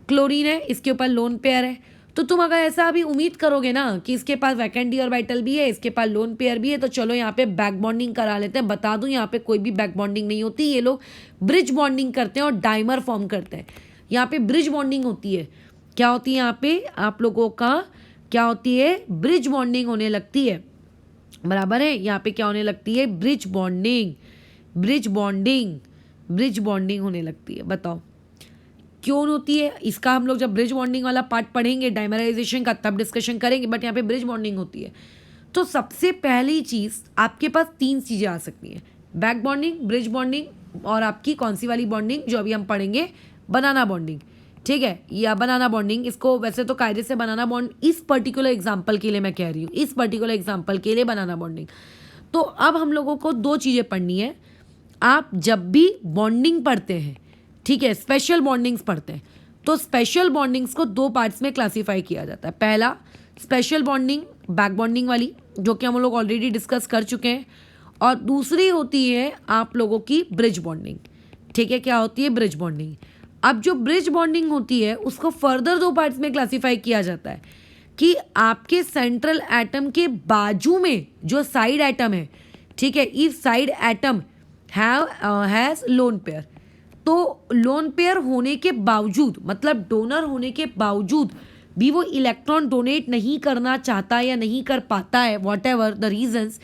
Speaker 1: क्लोरीन है, इसके ऊपर लोन पेयर है, तो तुम अगर ऐसा अभी उम्मीद करोगे ना कि इसके पास वैकेंट डी ऑर्बिटल भी है, इसके पास लोन पेयर भी है, तो चलो यहाँ पे बैक बॉन्डिंग करा लेते हैं। बता दूं यहाँ पे कोई भी बैक बॉन्डिंग नहीं होती, ये लोग ब्रिज बॉन्डिंग करते हैं और डाइमर फॉर्म करते हैं। यहाँ पे ब्रिज बॉन्डिंग होती है। क्या होती है यहाँ पे आप लोगों का, क्या होती है, ब्रिज बॉन्डिंग होने लगती है, बराबर है। यहाँ पे क्या होने लगती है, bridge bonding, bridge bonding, bridge bonding होने लगती है। बताओ क्यों होती है, इसका हम लोग जब ब्रिज बॉन्डिंग वाला पार्ट पढ़ेंगे डाइमराइजेशन का तब डिस्कशन करेंगे, बट यहाँ पे ब्रिज बॉन्डिंग होती है। तो सबसे पहली चीज़ आपके पास 3 चीज़ें आ सकती हैं, बैक बॉन्डिंग, ब्रिज बॉन्डिंग और आपकी कौन सी वाली बॉन्डिंग जो अभी हम पढ़ेंगे, बनाना बॉन्डिंग। ठीक है, या बनाना बॉन्डिंग, इसको वैसे तो कायदे से बनाना बॉन्ड, इस पर्टिकुलर एग्जाम्पल के लिए मैं कह रही हूँ, इस पर्टिकुलर एग्जाम्पल के लिए बनाना बॉन्डिंग। तो अब हम लोगों को 2 चीज़ें पढ़नी है। आप जब भी बॉन्डिंग पढ़ते हैं, ठीक है, स्पेशल बॉन्डिंग्स पढ़ते हैं, तो स्पेशल बॉन्डिंग्स को 2 पार्ट्स में क्लासीफाई किया जाता है। पहला स्पेशल बॉन्डिंग बैक बॉन्डिंग वाली, जो कि हम लोग ऑलरेडी डिस्कस कर चुके हैं, और दूसरी होती है आप लोगों की ब्रिज बॉन्डिंग। ठीक है, क्या होती है, ब्रिज बॉन्डिंग। अब जो ब्रिज बॉन्डिंग होती है उसको फर्दर 2 पार्ट्स में क्लासीफाई किया जाता है कि आपके सेंट्रल एटम के बाजू में जो साइड एटम है, ठीक है, if side atom has lone pair, तो लोन पेयर होने के बावजूद, मतलब डोनर होने के बावजूद भी वो इलेक्ट्रॉन डोनेट नहीं करना चाहता या नहीं कर पाता है, वॉट एवर द रीजंस,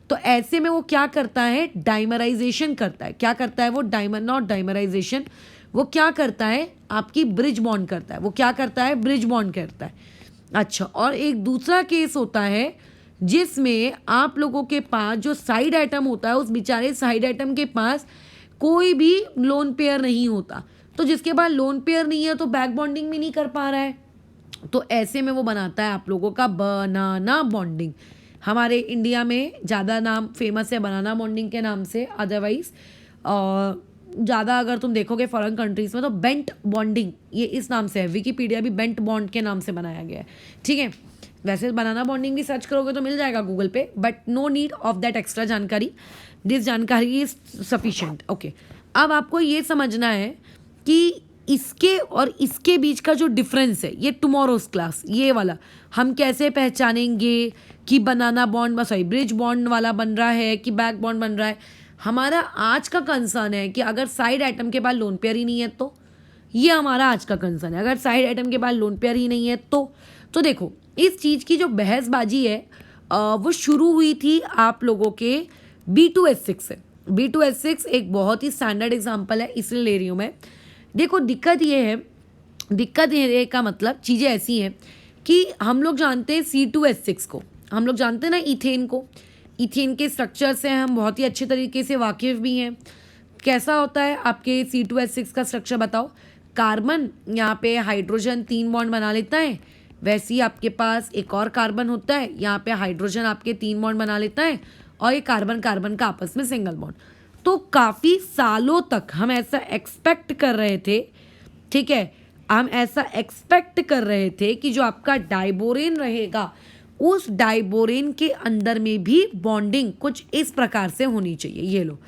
Speaker 1: तो ऐसे में वो क्या करता है, डाइमराइजेशन करता है। क्या करता है वो, नॉट डाइमराइजेशन, वो क्या करता है, आपकी ब्रिज बॉन्ड करता है। वो क्या करता है, ब्रिज बॉन्ड करता है। अच्छा, और एक दूसरा केस होता है जिसमें आप लोगों के पास जो साइड एटम होता है, उस बेचारे साइड एटम के पास कोई भी लोन पेयर नहीं होता, तो जिसके पास लोन पेयर नहीं है तो बैक बॉन्डिंग भी नहीं कर पा रहा है, तो ऐसे में वो बनाता है आप लोगों का बनाना बॉन्डिंग। हमारे इंडिया में ज़्यादा नाम फेमस है बनाना बॉन्डिंग के नाम से, अदरवाइज ज़्यादा अगर तुम देखोगे फॉरेन कंट्रीज़ में तो बेंट बॉन्डिंग ये इस नाम से है। विकीपीडिया भी बेंट बॉन्ड के नाम से बनाया गया है। ठीक है, वैसे बनाना बॉन्डिंग भी सर्च करोगे तो मिल जाएगा गूगल पे, but no need of that extra जानकारी, दिस जानकारी इज सफिशिएंट। ओके, अब आपको ये समझना है कि इसके और इसके बीच का जो डिफरेंस है, ये टुमारोज क्लास ये वाला हम कैसे पहचानेंगे कि बनाना बॉन्ड, सॉरी ब्रिज बॉन्ड वाला बन रहा है कि बैक बॉन्ड बन रहा है। हमारा आज का कंसर्न है कि अगर साइड एटम के पास लोन पेयर ही नहीं है तो, ये हमारा आज का कंसर्न है। अगर साइड एटम के पास लोन पेयर ही नहीं है तो देखो इस चीज़ की जो बहसबाजी है वो शुरू हुई थी आप लोगों के B2H6 से। B2H6 एक बहुत ही स्टैंडर्ड एग्जाम्पल है, इसलिए ले रही हूँ मैं। देखो दिक्कत ये है, दिक्कत ये का मतलब चीज़ें ऐसी हैं कि हम लोग जानते हैं C2H6 को, हम लोग जानते हैं ना इथेन को, इथेन के स्ट्रक्चर से हम बहुत ही अच्छे तरीके से वाकिफ़ भी हैं। कैसा होता है आपके C2H6 का स्ट्रक्चर बताओ, कार्बन यहाँ पे हाइड्रोजन 3 बॉन्ड बना लेता है, वैसे ही आपके पास एक और कार्बन होता है, यहाँ पे हाइड्रोजन आपके 3 बॉन्ड बना लेता है और ये कार्बन कार्बन का आपस में सिंगल बॉन्ड। तो काफ़ी सालों तक हम ऐसा एक्सपेक्ट कर रहे थे, ठीक है, हम ऐसा एक्सपेक्ट कर रहे थे कि जो आपका डाइबोरेन रहेगा उस डाइबोरेन के अंदर में भी बॉन्डिंग कुछ इस प्रकार से होनी चाहिए, ये लो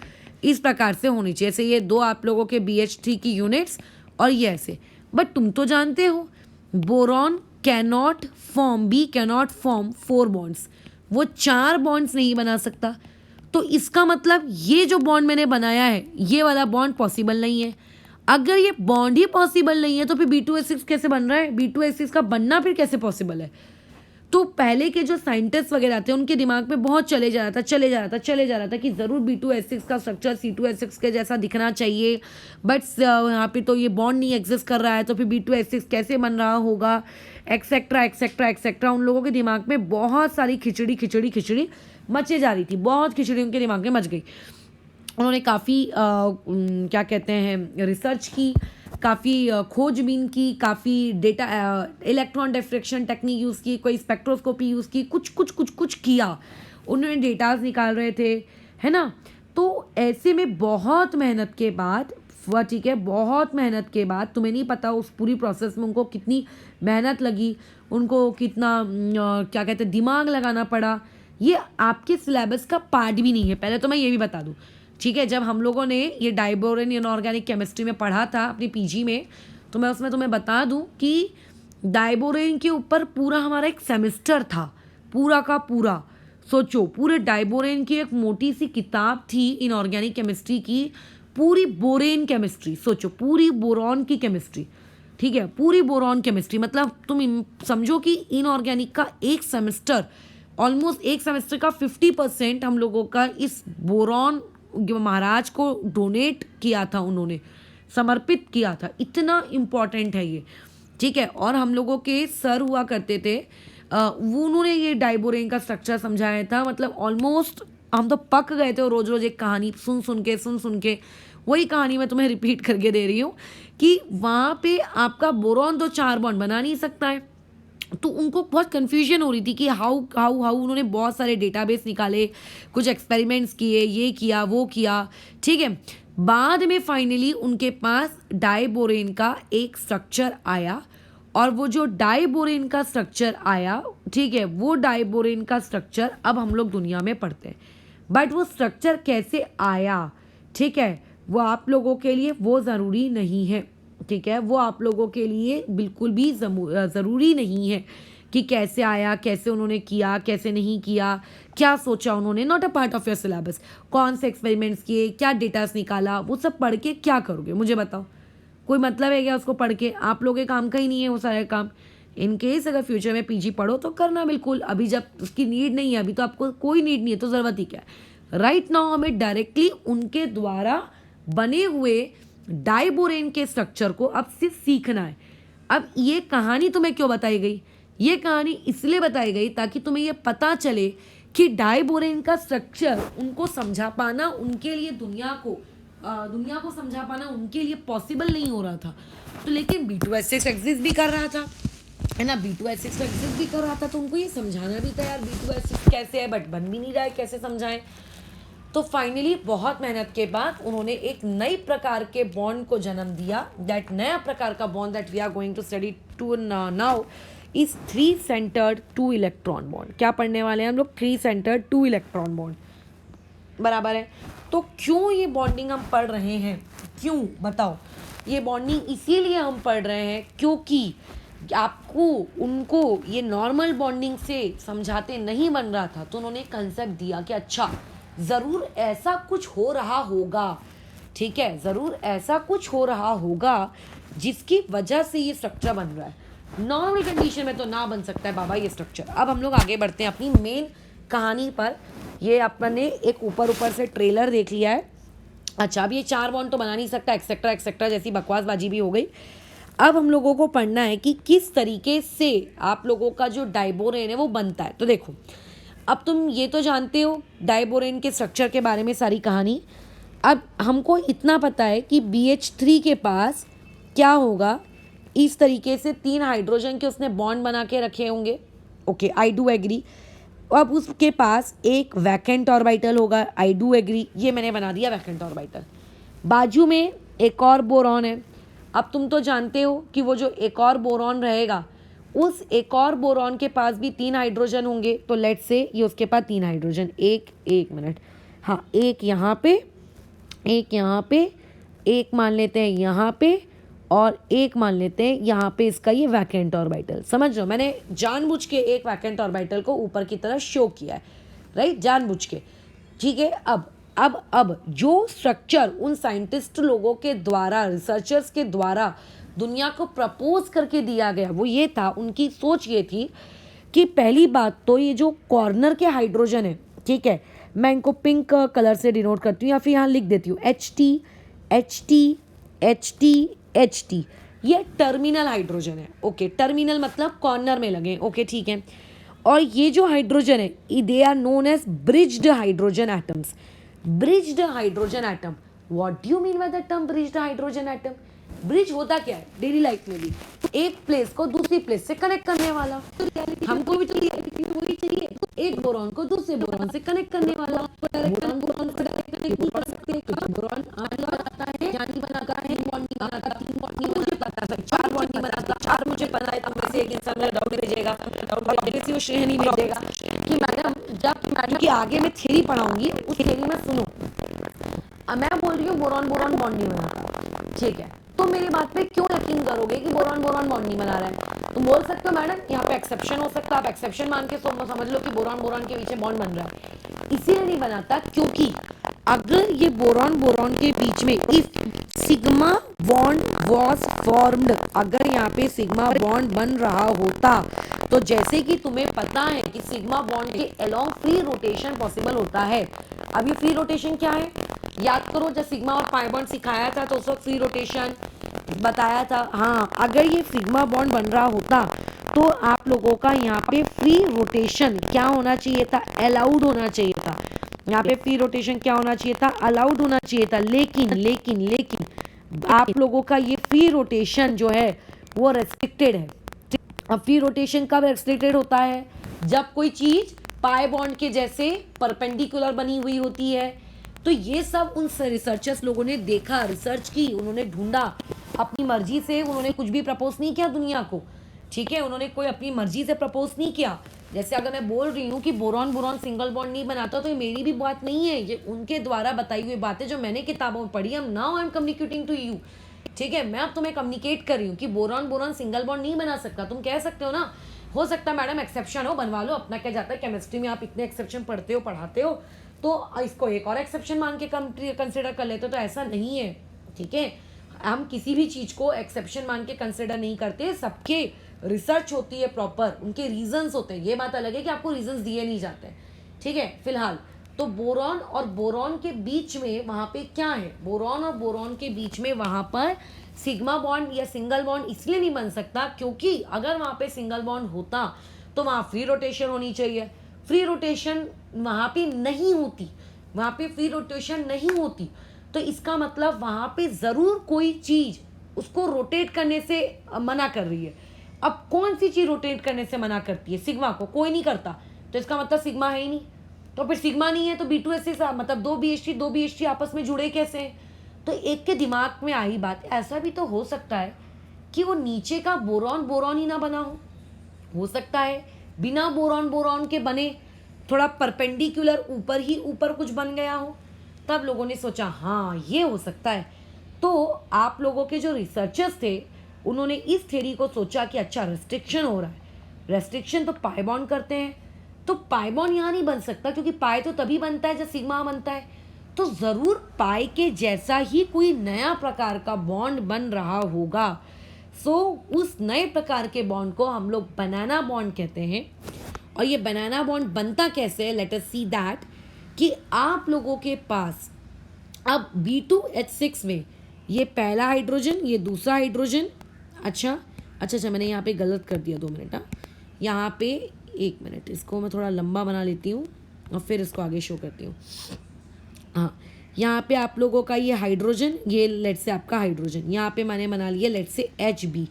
Speaker 1: इस प्रकार से होनी चाहिए, जैसे ये 2 आप लोगों के BH3 की यूनिट्स और ये ऐसे। बट तुम तो जानते हो बोरॉन कैनॉट फॉर्म 4 बॉन्ड्स, वो 4 बॉन्ड्स नहीं बना सकता। तो इसका मतलब ये जो बॉन्ड मैंने बनाया है ये वाला बॉन्ड पॉसिबल नहीं है। अगर ये बॉन्ड ही पॉसिबल नहीं है तो फिर B2H6 कैसे बन रहा है, B2H6 का बनना फिर कैसे पॉसिबल है। तो पहले के जो साइंटिस्ट वगैरह थे उनके दिमाग में बहुत चले जा रहा था कि ज़रूर B2H6 का स्ट्रक्चर C2H6 के जैसा दिखना चाहिए, बट यहाँ पे तो ये बॉन्ड नहीं एग्जिस्ट कर रहा है, तो फिर B2H6 कैसे बन रहा होगा, एक्सेट्रा एक्सेट्रा एक्सेट्रा। उन लोगों के दिमाग में बहुत सारी खिचड़ी मचे जा रही थी, बहुत खिचड़ी उनके दिमाग में मच गई। उन्होंने काफ़ी क्या कहते हैं रिसर्च की, काफ़ी खोजबीन की, काफ़ी data electron diffraction technique use की, कोई स्पेक्ट्रोस्कोपी यूज़ की, कुछ किया उन्होंने, डेटाज निकाल रहे थे, है ना। तो ऐसे में बहुत मेहनत के बाद ठीक है, बहुत मेहनत के बाद, तुम्हें नहीं पता उस पूरी प्रोसेस में उनको कितनी मेहनत लगी, उनको कितना क्या कहते हैं दिमाग लगाना पड़ा। ये आपके सिलेबस का पार्ट भी नहीं है, पहले तो मैं ये भी बता दूँ। ठीक है, जब हम लोगों ने ये डाइबोरेन इनऑर्गेनिक केमिस्ट्री में पढ़ा था अपनी पीजी में, तो मैं उसमें तुम्हें बता दूं कि डाइबोरेन के ऊपर पूरा हमारा एक सेमेस्टर था, पूरा का पूरा। सोचो, पूरे डाइबोरेन की एक मोटी सी किताब थी इनऑर्गेनिक केमिस्ट्री की, पूरी बोरेन केमिस्ट्री। सोचो, पूरी बोरॉन की केमिस्ट्री, ठीक है, पूरी बोरॉन केमिस्ट्री। मतलब तुम समझो कि इनऑर्गेनिक का एक सेमेस्टर, ऑलमोस्ट एक सेमेस्टर का 50% हम लोगों का इस बोरॉन महाराज को डोनेट किया था, उन्होंने समर्पित किया था। इतना इम्पॉर्टेंट है ये, ठीक है। और हम लोगों के सर हुआ करते थे, वो उन्होंने ये डाइबोरेन का स्ट्रक्चर समझाया था। मतलब ऑलमोस्ट हम तो पक गए थे, और रोज रोज एक कहानी सुन सुन के वही कहानी मैं तुम्हें रिपीट करके दे रही हूँ कि वहाँ पे आपका बोरॉन तो 4 बॉन्ड बना नहीं सकता है। तो उनको बहुत कन्फ्यूजन हो रही थी कि हाउ हाउ हाउ। उन्होंने बहुत सारे डेटाबेस निकाले, कुछ एक्सपेरिमेंट्स किए, ये किया वो किया, ठीक है। बाद में फाइनली उनके पास डाइबोरेन का एक स्ट्रक्चर आया, और वो जो डाइबोरेन का स्ट्रक्चर आया, ठीक है, वो डाइबोरेन का स्ट्रक्चर अब हम लोग दुनिया में पढ़ते हैं। बट वो स्ट्रक्चर कैसे आया, ठीक है, वो आप लोगों के लिए वो ज़रूरी नहीं है, ठीक है। वो आप लोगों के लिए बिल्कुल भी ज़रूरी नहीं है कि कैसे आया, कैसे उन्होंने किया, कैसे नहीं किया, क्या सोचा उन्होंने। Not a part of your syllabus. कौन से एक्सपेरिमेंट्स किए, क्या डेटास निकाला, वो सब पढ़ के क्या करोगे मुझे बताओ। कोई मतलब है क्या उसको पढ़ के? आप लोगों के काम का ही नहीं है वो सारे काम। इन केस अगर फ्यूचर में पीजी पढ़ो तो करना बिल्कुल, अभी जब उसकी नीड नहीं है, अभी तो आपको कोई नीड नहीं है, तो ज़रूरत ही क्या है। राइट नाउ हमें डायरेक्टली उनके द्वारा बने हुए डाइबोरेन के स्ट्रक्चर को अब सिर्फ सीखना है। अब ये कहानी तुम्हें क्यों बताई गई? ये कहानी इसलिए बताई गई ताकि तुम्हें ये पता चले कि डाइबोरेन का स्ट्रक्चर उनको समझा पाना, उनके लिए दुनिया को समझा पाना उनके लिए पॉसिबल नहीं हो रहा था। तो लेकिन B2S6 एग्जिस्ट भी कर रहा था, है ना, B2S6 एग्जिस्ट भी कर रहा था, तो उनको ये समझाना भी था यार B2S6 कैसे है, बट बन भी नहीं रहा है, कैसे समझाएं। तो फाइनली बहुत मेहनत के बाद उन्होंने एक नई प्रकार के बॉन्ड को जन्म दिया। दैट नया प्रकार का bond that we are going to study to now is 3 centred 2 electron bond. क्या पढ़ने वाले हैं हम लोग? 3 सेंटर्ड 2 इलेक्ट्रॉन बॉन्ड, बराबर है। तो क्यों ये बॉन्डिंग हम पढ़ रहे हैं? क्यों बताओ? ये बॉन्डिंग इसीलिए हम पढ़ रहे हैं क्योंकि आपको उनको ये नॉर्मल बॉन्डिंग से समझाते नहीं बन रहा था, तो उन्होंने कंसेप्ट दिया कि अच्छा ज़रूर ऐसा कुछ हो रहा होगा, ठीक है, ज़रूर ऐसा कुछ हो रहा होगा जिसकी वजह से ये स्ट्रक्चर बन रहा है। नॉर्मल कंडीशन में तो ना बन सकता है बाबा ये स्ट्रक्चर। अब हम लोग आगे बढ़ते हैं अपनी मेन कहानी पर। ये अपने एक ऊपर से ट्रेलर देख लिया है। अच्छा, अब ये 4 बॉन्ड तो बना नहीं सकता, एक्सेट्रा एक्सेट्रा जैसी बकवासबाजी भी हो गई। अब हम लोगों को पढ़ना है कि किस तरीके से आप लोगों का जो डाइबोरेन है वो बनता है। तो देखो, अब तुम ये तो जानते हो डाइबोरेन के स्ट्रक्चर के बारे में सारी कहानी। अब हमको इतना पता है कि BH3 के पास क्या होगा, इस तरीके से 3 हाइड्रोजन के उसने बॉन्ड बना के रखे होंगे। Okay, I do agree. अब उसके पास एक वैकेंट ऑर्बिटल होगा, आई डू एग्री, ये मैंने बना दिया वैकेंट ऑर्बिटल। बाजू में एक और बोरॉन है। अब तुम तो जानते हो कि वो जो एक और बोरॉन रहेगा, उस एक और बोरॉन के पास भी 3 हाइड्रोजन होंगे। तो लेट्स से ये उसके पास 3 हाइड्रोजन, एक मिनट, हाँ, एक यहाँ पे, एक यहाँ पे, एक मान लेते हैं यहाँ पे, और एक मान लेते हैं यहाँ पे इसका ये वैकेंट ऑर्बिटल। समझ लो, मैंने जानबूझ के एक वैकेंट ऑर्बिटल को ऊपर की तरह शो किया है, राइट, जानबूझ के, ठीक है। अब जो स्ट्रक्चर उन साइंटिस्ट लोगों के द्वारा, रिसर्चर्स के द्वारा दुनिया को प्रपोज करके दिया गया, वो ये था, उनकी सोच ये थी कि पहली बात तो ये जो कॉर्नर के हाइड्रोजन है, ठीक है, मैं इनको पिंक कलर से डिनोट करती हूँ या फिर यहाँ लिख देती हूँ HT, ये टर्मिनल हाइड्रोजन है। ओके, टर्मिनल मतलब कॉर्नर में लगे, ओके, ठीक है। और ये जो हाइड्रोजन है, they are known as bridged hydrogen atoms. Bridged hydrogen atom, what do you mean by the term bridged hydrogen atom? Bridge होता क्या है डेली लाइफ में भी? एक प्लेस को दूसरी प्लेस से कनेक्ट करने वाला। हमको भी तो वही चाहिए, एक बोरॉन को दूसरे बोरॉन से कनेक्ट करने वाला। बोरॉन को कनेक्ट नहीं कर सकते क्योंकि बोरॉन आने बनाता है, यानी बनाता है 3 बॉन्ड नहीं बनाता, 3 बॉन्ड नहीं मुझे पता है, 4 बॉन्ड नहीं बनाता, 4 मुझे पता है। तो में से एक इंसान मेरा डाउट भेजेगा और ऑब्वियसली वो श्रेय नहीं भेजेगा कि मैडम जब कि आगे मैं थ्योरी पढ़ाऊंगी उस थ्योरी में सुनो, मैं बोल रही हूँ बोरॉन बोरॉन बॉन्ड नहीं बनाता, ठीक है, तो मेरी बात पे क्यों यकीन करोगे कि बोरॉन बोरॉन बॉन्ड नहीं बना रहा है? तुम बोल सकते हो मैडम यहाँ पे एक्सेप्शन हो सकता है, आप एक्सेप्शन मान के समझ लो कि बोरॉन बोरॉन के पीछे बॉन्ड बन रहा है। इसीलिए नहीं बनाता क्योंकि अगर ये बोरॉन बोरॉन के बीच में if sigma bond was formed, अगर यहाँ पे सिग्मा बॉन्ड बन रहा होता, तो जैसे कि तुम्हें पता है कि सिग्मा बॉन्ड के अलोंग फ्री रोटेशन पॉसिबल होता है। अब ये फ्री रोटेशन क्या है याद करो, जब सिग्मा और पाई बॉन्ड सिखाया था तो उस वक्त फ्री रोटेशन बताया था। हाँ, अगर ये सिग्मा बॉन्ड बन रहा होता तो आप लोगों का यहाँ पे फ्री रोटेशन क्या होना चाहिए था? अलाउड होना चाहिए था। यहाँ पे फ्री रोटेशन क्या होना चाहिए था? अलाउड होना चाहिए था। लेकिन लेकिन लेकिन आप लोगों का ये फ्री रोटेशन जो है वो रेस्ट्रिक्टेड है। अब फ्री रोटेशन कब रेस्ट्रिक्टेड होता है? जब कोई चीज पाई बॉन्ड के जैसे परपेंडिकुलर बनी हुई होती है। तो ये सब उन रिसर्चर्स लोगों ने देखा, रिसर्च की, उन्होंने ढूंढा अपनी मर्जी से, उन्होंने कुछ भी प्रपोज नहीं किया दुनिया को, ठीक है, उन्होंने कोई अपनी मर्जी से प्रपोज नहीं किया। जैसे अगर मैं बोल रही हूँ कि बोरॉन बोरॉन सिंगल बॉन्ड नहीं बनाता, तो ये मेरी भी बात नहीं है, ये उनके द्वारा बताई हुई बातें जो मैंने किताबों में पढ़ी। हम now I am communicating to you, ठीक है, मैं अब तुम्हें कम्युनिकेट कर रही हूँ कि बोरॉन बोरॉन सिंगल बॉन्ड नहीं बना सकता। तुम कह सकते हो ना, हो सकता है मैडम एक्सेप्शन हो, बनवा लो, अपना क्या जाता है, केमिस्ट्री में आप इतने एक्सेप्शन पढ़ते हो पढ़ाते हो, तो इसको एक और एक्सेप्शन मान के कंसिडर कर लेते हो। तो ऐसा नहीं है, ठीक है, हम किसी भी चीज को एक्सेप्शन मान के कंसिडर नहीं करते, सबके रिसर्च होती है प्रॉपर, उनके रीजंस होते हैं। ये बात अलग है कि आपको रीजंस दिए नहीं जाते, ठीक है। फिलहाल तो बोरॉन और बोरॉन के बीच में वहां पे क्या है, बोरॉन और बोरॉन के बीच में वहां पर सिग्मा बॉन्ड या सिंगल बॉन्ड इसलिए नहीं बन सकता क्योंकि अगर वहां पे सिंगल बॉन्ड होता तो वहां फ्री रोटेशन होनी चाहिए। फ्री रोटेशन वहां पे नहीं होती, वहां पे फ्री रोटेशन नहीं होती, तो इसका मतलब वहां पे जरूर कोई चीज उसको रोटेट करने से मना कर रही है। अब कौन सी चीज रोटेट करने से मना करती है? सिग्मा को कोई नहीं करता, तो इसका मतलब सिग्मा है ही नहीं। तो फिर सिग्मा नहीं है तो B2SC मतलब दो BH3 आपस में जुड़े कैसे हैं? तो एक के दिमाग में आई बात, ऐसा भी तो हो सकता है कि वो नीचे का बोरॉन बोरॉन ही ना बना हो सकता है बिना बोरॉन बोरॉन के बने, थोड़ा परपेंडिकुलर ऊपर ही ऊपर कुछ बन गया हो। तब लोगों ने सोचा हाँ ये हो सकता है। तो आप लोगों के जो रिसर्चर्स थे उन्होंने इस थ्योरी को सोचा कि अच्छा रेस्ट्रिक्शन हो रहा है, रेस्ट्रिक्शन तो पाई बॉन्ड करते हैं, तो पाई बॉन्ड यहाँ नहीं बन सकता क्योंकि पाई तो तभी बनता है जब सिग्मा बनता है, तो जरूर पाई के जैसा ही कोई नया प्रकार का बॉन्ड बन रहा होगा। सो उस नए प्रकार के बॉन्ड को हम लोग बनाना बॉन्ड कहते हैं। और ये बनाना बॉन्ड बनता कैसे है, लेट अस सी दैट, कि आप लोगों के पास अब B2H6 में ये पहला हाइड्रोजन, ये दूसरा हाइड्रोजन, अच्छा मैंने यहाँ पे गलत कर दिया, 2 मिनट, यहाँ पे 1 मिनट, इसको मैं थोड़ा लंबा बना लेती हूँ और फिर इसको आगे शो करती हूँ। हाँ, यहाँ पे आप लोगों का ये हाइड्रोजन, ये लेट से आपका हाइड्रोजन, यहाँ पे मैंने बना लिया लेट से HB,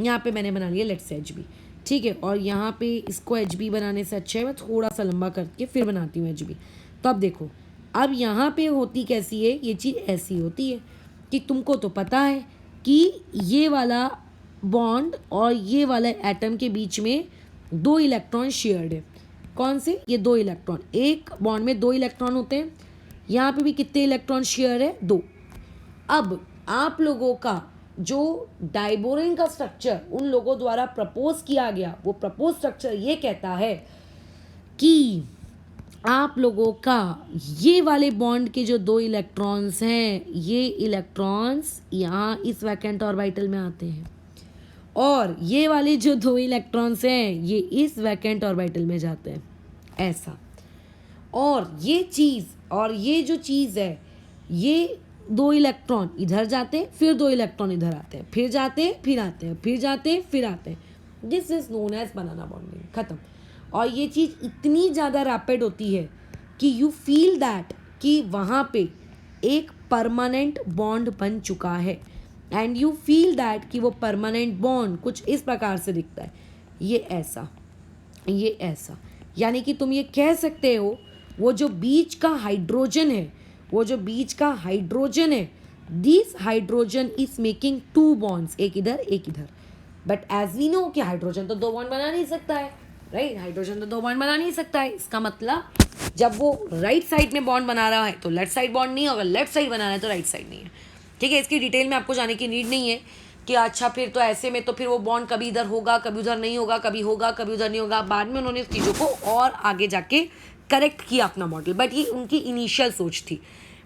Speaker 1: यहाँ पे मैंने बना लिया लेट से HB, ठीक है। और यहाँ पे इसको HB बनाने से अच्छा है मैं थोड़ा सा लंबा करके फिर बनाती हूँ HB। तो अब देखो, अब यहाँ पे होती कैसी है ये चीज़, ऐसी होती है कि तुमको तो पता है कि ये वाला बॉन्ड और ये वाला एटम के बीच में 2 इलेक्ट्रॉन शेयर्ड है। कौन से? ये 2 इलेक्ट्रॉन, एक बॉन्ड में 2 इलेक्ट्रॉन होते हैं, यहाँ पे भी कितने इलेक्ट्रॉन शेयर है? 2। अब आप लोगों का जो डाइबोरेन का स्ट्रक्चर उन लोगों द्वारा प्रपोज किया गया, वो प्रपोज स्ट्रक्चर ये कहता है कि आप लोगों का ये वाले बॉन्ड के जो 2 इलेक्ट्रॉन्स हैं, ये इलेक्ट्रॉन्स यहाँ इस वैकेंट ऑर्बिटल में आते हैं, और ये वाले जो 2 इलेक्ट्रॉन्स हैं ये इस वैकेंट ऑर्बिटल में जाते हैं, ऐसा। और ये चीज़ और ये जो चीज़ है, ये 2 इलेक्ट्रॉन इधर जाते हैं, फिर 2 इलेक्ट्रॉन इधर आते हैं, फिर जाते हैं, फिर आते हैं, फिर जाते हैं, फिर आते हैं। This is known as banana bonding, खत्म। और ये चीज़ इतनी ज़्यादा रैपिड होती है कि यू फील दैट कि वहाँ पे एक परमानेंट बॉन्ड बन चुका है, एंड यू फील दैट कि वो परमानेंट बॉन्ड कुछ इस प्रकार से दिखता है, ये ऐसा, ये ऐसा। यानी कि तुम ये कह सकते हो वो जो बीच का हाइड्रोजन है वो जो बीच का हाइड्रोजन है, this hydrogen is making two bonds, एक इधर एक इधर। बट एज वी नो कि हाइड्रोजन तो दो बॉन्ड बना नहीं सकता है, राइट? हाइड्रोजन तो दो बॉन्ड बना नहीं सकता है। इसका मतलब जब वो राइट साइड में बॉन्ड बना रहा है तो लेफ्ट साइड बॉन्ड नहीं होगा, लेफ्ट साइड बना रहा है तो राइट साइड नहीं है। ठीक है, इसकी डिटेल में आपको जाने की नीड नहीं है कि अच्छा फिर तो ऐसे में तो फिर वो बॉन्ड कभी इधर होगा कभी उधर नहीं होगा, कभी होगा कभी उधर नहीं होगा। बाद में उन्होंने इस चीज़ों को और आगे जाके करेक्ट किया अपना मॉडल, बट ये उनकी इनिशियल सोच थी,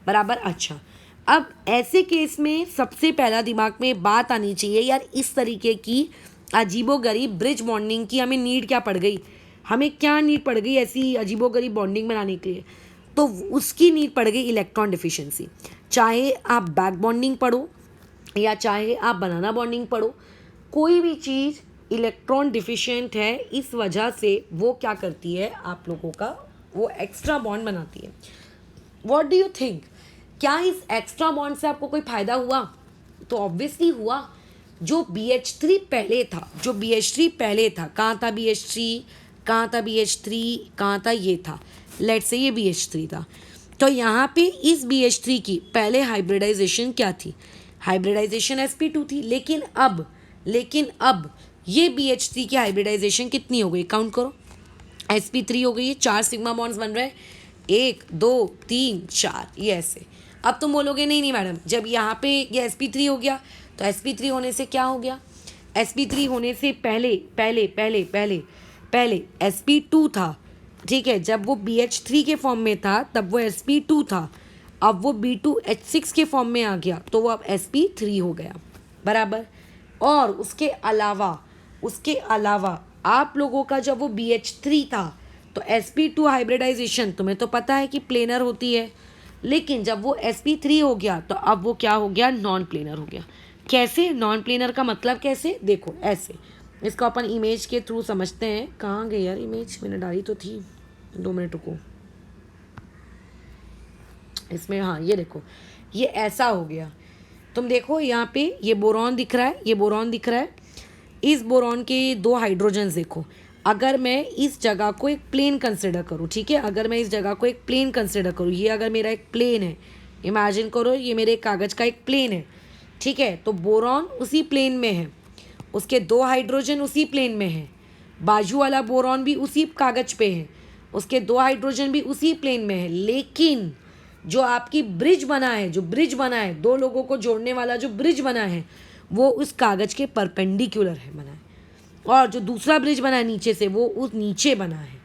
Speaker 1: बराबर। अच्छा, अब ऐसे केस में सबसे पहला दिमाग में बात आनी चाहिए, यार इस तरीके की अजीबोगरीब ब्रिज बॉन्डिंग की हमें नीड क्या पड़ गई, हमें क्या नीड पड़ गई ऐसी अजीबोगरीब बॉन्डिंग बनाने के लिए? तो उसकी नीड पड़ गई इलेक्ट्रॉन डिफिशिएंसी। चाहे आप बैक बॉन्डिंग पढ़ो या चाहे आप बनाना बॉन्डिंग पढ़ो, कोई भी चीज़ इलेक्ट्रॉन डिफिशिएंट है, इस वजह से वो क्या करती है, आप लोगों का वो एक्स्ट्रा बॉन्ड बनाती है। व्हाट डू यू थिंक, क्या इस एक्स्ट्रा बॉन्ड से आपको कोई फ़ायदा हुआ? तो ऑब्वियसली हुआ। जो BH3 पहले था, जो BH3 पहले था, कहाँ था BH3, कहाँ था BH3, कहाँ था, ये था, लेट्स से ये BH3 था। तो यहाँ पे इस BH3 की पहले हाइब्रिडाइजेशन क्या थी? हाइब्रिडाइजेशन sp2 थी। लेकिन अब ये BH3 की हाइब्रिडाइजेशन कितनी हो गई, काउंट करो। sp3 हो गई है, 4 सिग्मा बॉन्ड्स बन रहे हैं, 1 2 3 4, ये ऐसे। अब तुम बोलोगे नहीं मैडम, जब यहाँ पे ये sp3 हो गया तो sp3 होने से क्या हो गया, sp3 होने से पहले पहले पहले पहले पहले sp2 था। ठीक है, जब वो BH3 के फॉर्म में था तब वो sp2 था, अब वो B2H6 के फॉर्म में आ गया तो वो अब sp3 हो गया, बराबर। और उसके अलावा आप लोगों का जब वो BH3 था तो sp2 हाइब्रिडाइजेशन तुम्हें तो पता है कि प्लेनर होती है, लेकिन जब वो sp3 हो गया तो अब वो क्या हो गया, नॉन प्लेनर हो गया। कैसे नॉन प्लेनर का मतलब कैसे, देखो ऐसे, इसको अपन इमेज के थ्रू समझते हैं। कहाँ गई यार इमेज, मैंने डाली तो थी, 2 मिनट रुको। इसमें हाँ, ये देखो, ये ऐसा हो गया। तुम देखो यहाँ पे ये बोरॉन दिख रहा है, ये बोरॉन दिख रहा है, इस बोरॉन के 2 हाइड्रोजन देखो। अगर मैं इस जगह को एक प्लेन कंसिडर करूँ, ठीक है, अगर मैं इस जगह को एक प्लेन कंसिडर करूँ, ये अगर मेरा एक प्लेन है, इमेजिन करो ये मेरे कागज़ का एक प्लेन है, ठीक है, तो बोरॉन उसी प्लेन में है, उसके 2 हाइड्रोजन उसी प्लेन में है, बाजू वाला बोरॉन भी उसी कागज़ पे है, उसके 2 हाइड्रोजन भी उसी प्लेन में है। लेकिन जो आपकी ब्रिज बना है, जो ब्रिज बना है, 2 लोगों को जोड़ने वाला जो ब्रिज बना है, वो उस कागज़ के परपेंडिकुलर है बना है, और जो दूसरा ब्रिज बना है नीचे से, वो उस नीचे बना है।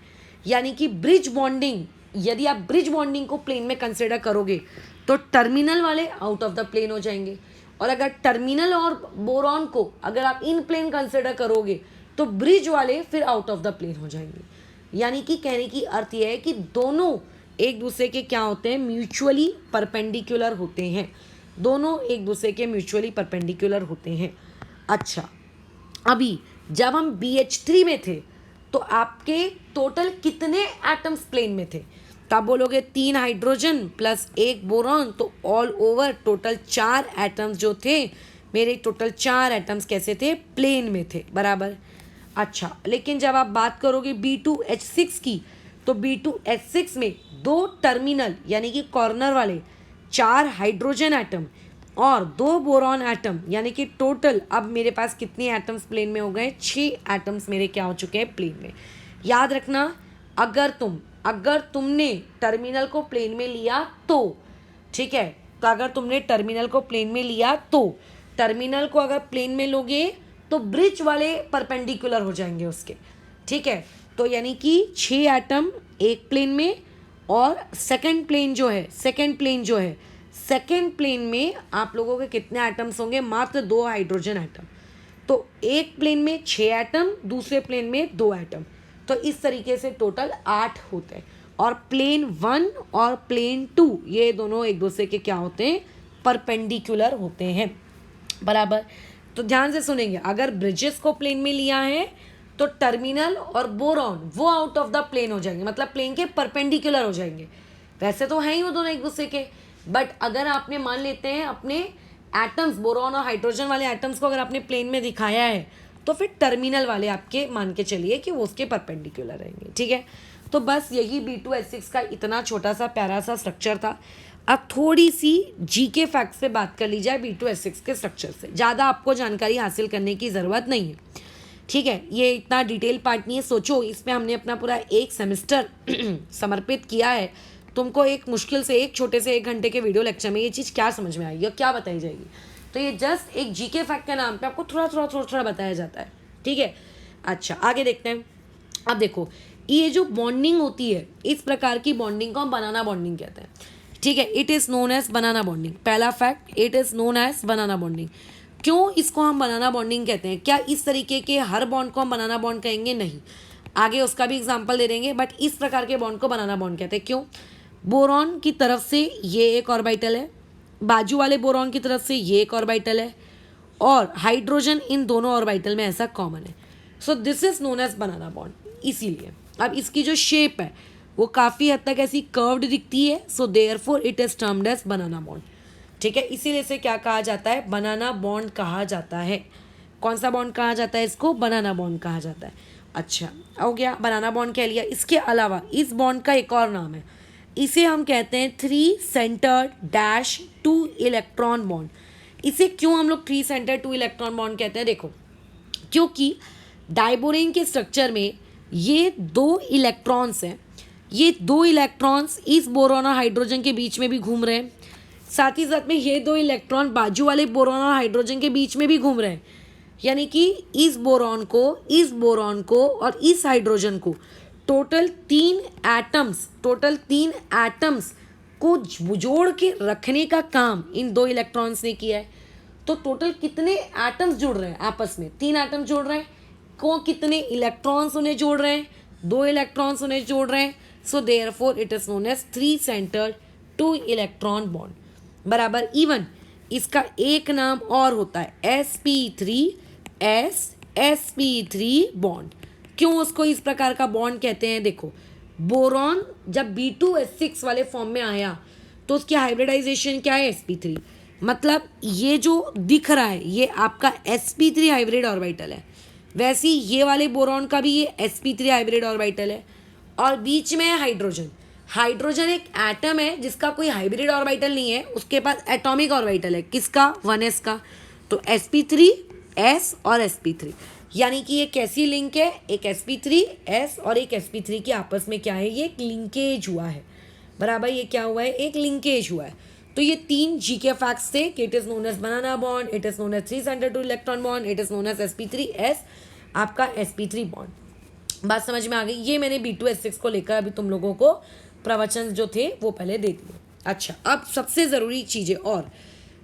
Speaker 1: यानी कि ब्रिज बॉन्डिंग, यदि आप ब्रिज बॉन्डिंग को प्लेन में कंसिडर करोगे तो टर्मिनल वाले आउट ऑफ द प्लेन हो जाएंगे, और अगर टर्मिनल और बोरॉन को अगर आप इन प्लेन कंसिडर करोगे तो ब्रिज वाले फिर आउट ऑफ द प्लेन हो जाएंगे। यानी कि कहने की अर्थ यह है कि दोनों एक दूसरे के क्या होते हैं, म्यूचुअली परपेंडिकुलर होते हैं, दोनों एक दूसरे के म्यूचुअली परपेंडिकुलर होते हैं। अच्छा, अभी जब हम BH3 में थे तो आपके टोटल कितने एटम्स प्लेन में थे, तब बोलोगे 3 हाइड्रोजन प्लस 1 बोरॉन, तो ऑल ओवर टोटल 4 एटम्स जो थे मेरे, टोटल 4 एटम्स कैसे थे, प्लेन में थे, बराबर। अच्छा, लेकिन जब आप बात करोगे B2H6 की, तो B2H6 में 2 टर्मिनल यानी कि कॉर्नर वाले 4 हाइड्रोजन एटम और 2 बोरॉन एटम, यानी कि टोटल अब मेरे पास कितने एटम्स प्लेन में हो गए, 6 एटम्स मेरे क्या हो चुके हैं, प्लेन में। याद रखना, अगर तुमने टर्मिनल को प्लेन में लिया तो, ठीक है, तो अगर तुमने टर्मिनल को प्लेन में लिया तो, टर्मिनल को अगर प्लेन में लोगे तो ब्रिज वाले परपेंडिकुलर हो जाएंगे उसके, ठीक है। तो यानी कि 6 एटम एक प्लेन में, और सेकंड प्लेन में आप लोगों के कितने एटम्स होंगे, मात्र 2 हाइड्रोजन एटम। तो एक प्लेन में 6 एटम, दूसरे प्लेन में 2 एटम, तो इस तरीके से टोटल 8 होते हैं। और प्लेन 1 और प्लेन 2 ये दोनों एक दूसरे के क्या होते हैं, परपेंडिकुलर होते हैं, बराबर। तो ध्यान से सुनेंगे, अगर ब्रिजेस को प्लेन में लिया है तो टर्मिनल और बोरॉन वो आउट ऑफ द प्लेन हो जाएंगे, मतलब प्लेन के परपेंडिकुलर हो जाएंगे। वैसे तो हैं ही वो दोनों एक दूसरे के, बट अगर आपने मान लेते हैं अपने एटम्स, बोरॉन और हाइड्रोजन वाले एटम्स को अगर आपने प्लेन में दिखाया है तो फिर टर्मिनल वाले आपके मान के चलिए कि वो उसके परपेंडिकुलर रहेंगे, ठीक है। तो बस यही B2H6 का इतना छोटा सा प्यारा सा स्ट्रक्चर था। अब थोड़ी सी जीके फैक्ट्स पे बात कर ली जाए B2S6 के स्ट्रक्चर से। ज़्यादा आपको जानकारी हासिल करने की ज़रूरत नहीं है, ठीक है। ये इतना डिटेल पार्ट नहीं है। सोचो इसमें हमने अपना पूरा एक सेमेस्टर समर्पित किया है। तुमको एक मुश्किल से एक छोटे से 1 घंटे के वीडियो लेक्चर में ये चीज़ क्या समझ में आएगी और क्या बताई जाएगी? तो ये जस्ट एक जीके फैक्ट के नाम पे आपको थोड़ा बताया जाता है, ठीक है। अच्छा, आगे देखते हैं। अब देखो, ये जो बॉन्डिंग होती है, इस प्रकार की बॉन्डिंग को हम बनाना बॉन्डिंग कहते हैं, ठीक है। It is known as banana bonding. पहला fact, it is known as banana bonding. क्यों इसको हम बनाना बॉन्डिंग कहते हैं? क्या इस तरीके के हर बॉन्ड को हम बनाना बॉन्ड कहेंगे? नहीं, आगे उसका भी एग्जाम्पल दे देंगे, बट इस प्रकार के बॉन्ड को बनाना बॉन्ड कहते हैं। क्यों? बोरॉन की तरफ से ये एक ऑर्बिटल है, बाजू वाले बोरॉन की तरफ से ये एक ऑर्बिटल है, और हाइड्रोजन इन दोनों ऑर्बिटल में ऐसा कॉमन है। So this is known as banana bond. इसीलिए अब इसकी जो शेप है वो काफ़ी हद तक ऐसी कर्व्ड दिखती है, so therefore it is termed as banana bond, ठीक है। इसीलिए इसे क्या कहा जाता है? बनाना बॉन्ड कहा जाता है। कौन सा बॉन्ड कहा जाता है इसको? बनाना बॉन्ड कहा जाता है। अच्छा, हो गया, बनाना बॉन्ड कह लिया। इसके अलावा इस बॉन्ड का एक और नाम है, इसे हम कहते हैं 3 सेंटर्ड डैश 2 इलेक्ट्रॉन बॉन्ड। इसे क्यों हम लोग 3 सेंटर्ड 2 इलेक्ट्रॉन बॉन्ड कहते हैं? देखो, क्योंकि डाइबोरेन के स्ट्रक्चर में ये 2 इलेक्ट्रॉन्स हैं, ये 2 इलेक्ट्रॉन्स इस बोरॉन और हाइड्रोजन के बीच में भी घूम रहे हैं, साथ ही साथ में ये 2 इलेक्ट्रॉन बाजू वाले बोरॉन और हाइड्रोजन के बीच में भी घूम रहे हैं। यानी कि इस बोरॉन को और इस हाइड्रोजन को टोटल 3 एटम्स को जोड़ के रखने का काम इन 2 इलेक्ट्रॉन्स ने किया है। तो टोटल कितने एटम्स जुड़ रहे हैं आपस में? 3 एटम्स जुड़ रहे हैं। को कितने इलेक्ट्रॉन्स उन्हें जोड़ रहे हैं? 2 इलेक्ट्रॉन्स उन्हें जोड़ रहे हैं। So therefore it is known as 3 centred 2 electron bond बराबर। इवन इसका एक नाम और होता है sp3 बॉन्ड। क्यों उसको इस प्रकार का बॉन्ड कहते हैं? देखो, बोरॉन जब B2S6 वाले फॉर्म में आया तो उसकी हाइब्रिडाइजेशन क्या है? sp3। मतलब ये जो दिख रहा है ये आपका sp3 हाइब्रिड ऑर्बिटल है। वैसे ही ये वाले बोरॉन का भी ये sp3 हाइब्रिड ऑर्बिटल है, और बीच में है हाइड्रोजन एक एटम है जिसका कोई हाइब्रिड ऑर्बिटल नहीं है, उसके पास एटॉमिक ऑर्बिटल है। किसका? 1s का। तो sp3s और sp3, यानी कि ये कैसी लिंक है? एक sp3s और एक sp3 की आपस में क्या है? ये एक लिंकेज हुआ है बराबर। ये क्या हुआ है? एक लिंकेज हुआ है। तो ये 3 जीके फैक्ट्स थे कि it is known as banana bond, it is known as 3 centred 2 electron bond, it is known as sp3s आपका sp3 बॉन्ड। बात समझ में आ गई? ये मैंने B2S6 को लेकर अभी तुम लोगों को प्रवचन जो थे वो पहले दे दिए। अच्छा, अब सबसे ज़रूरी चीज़ें और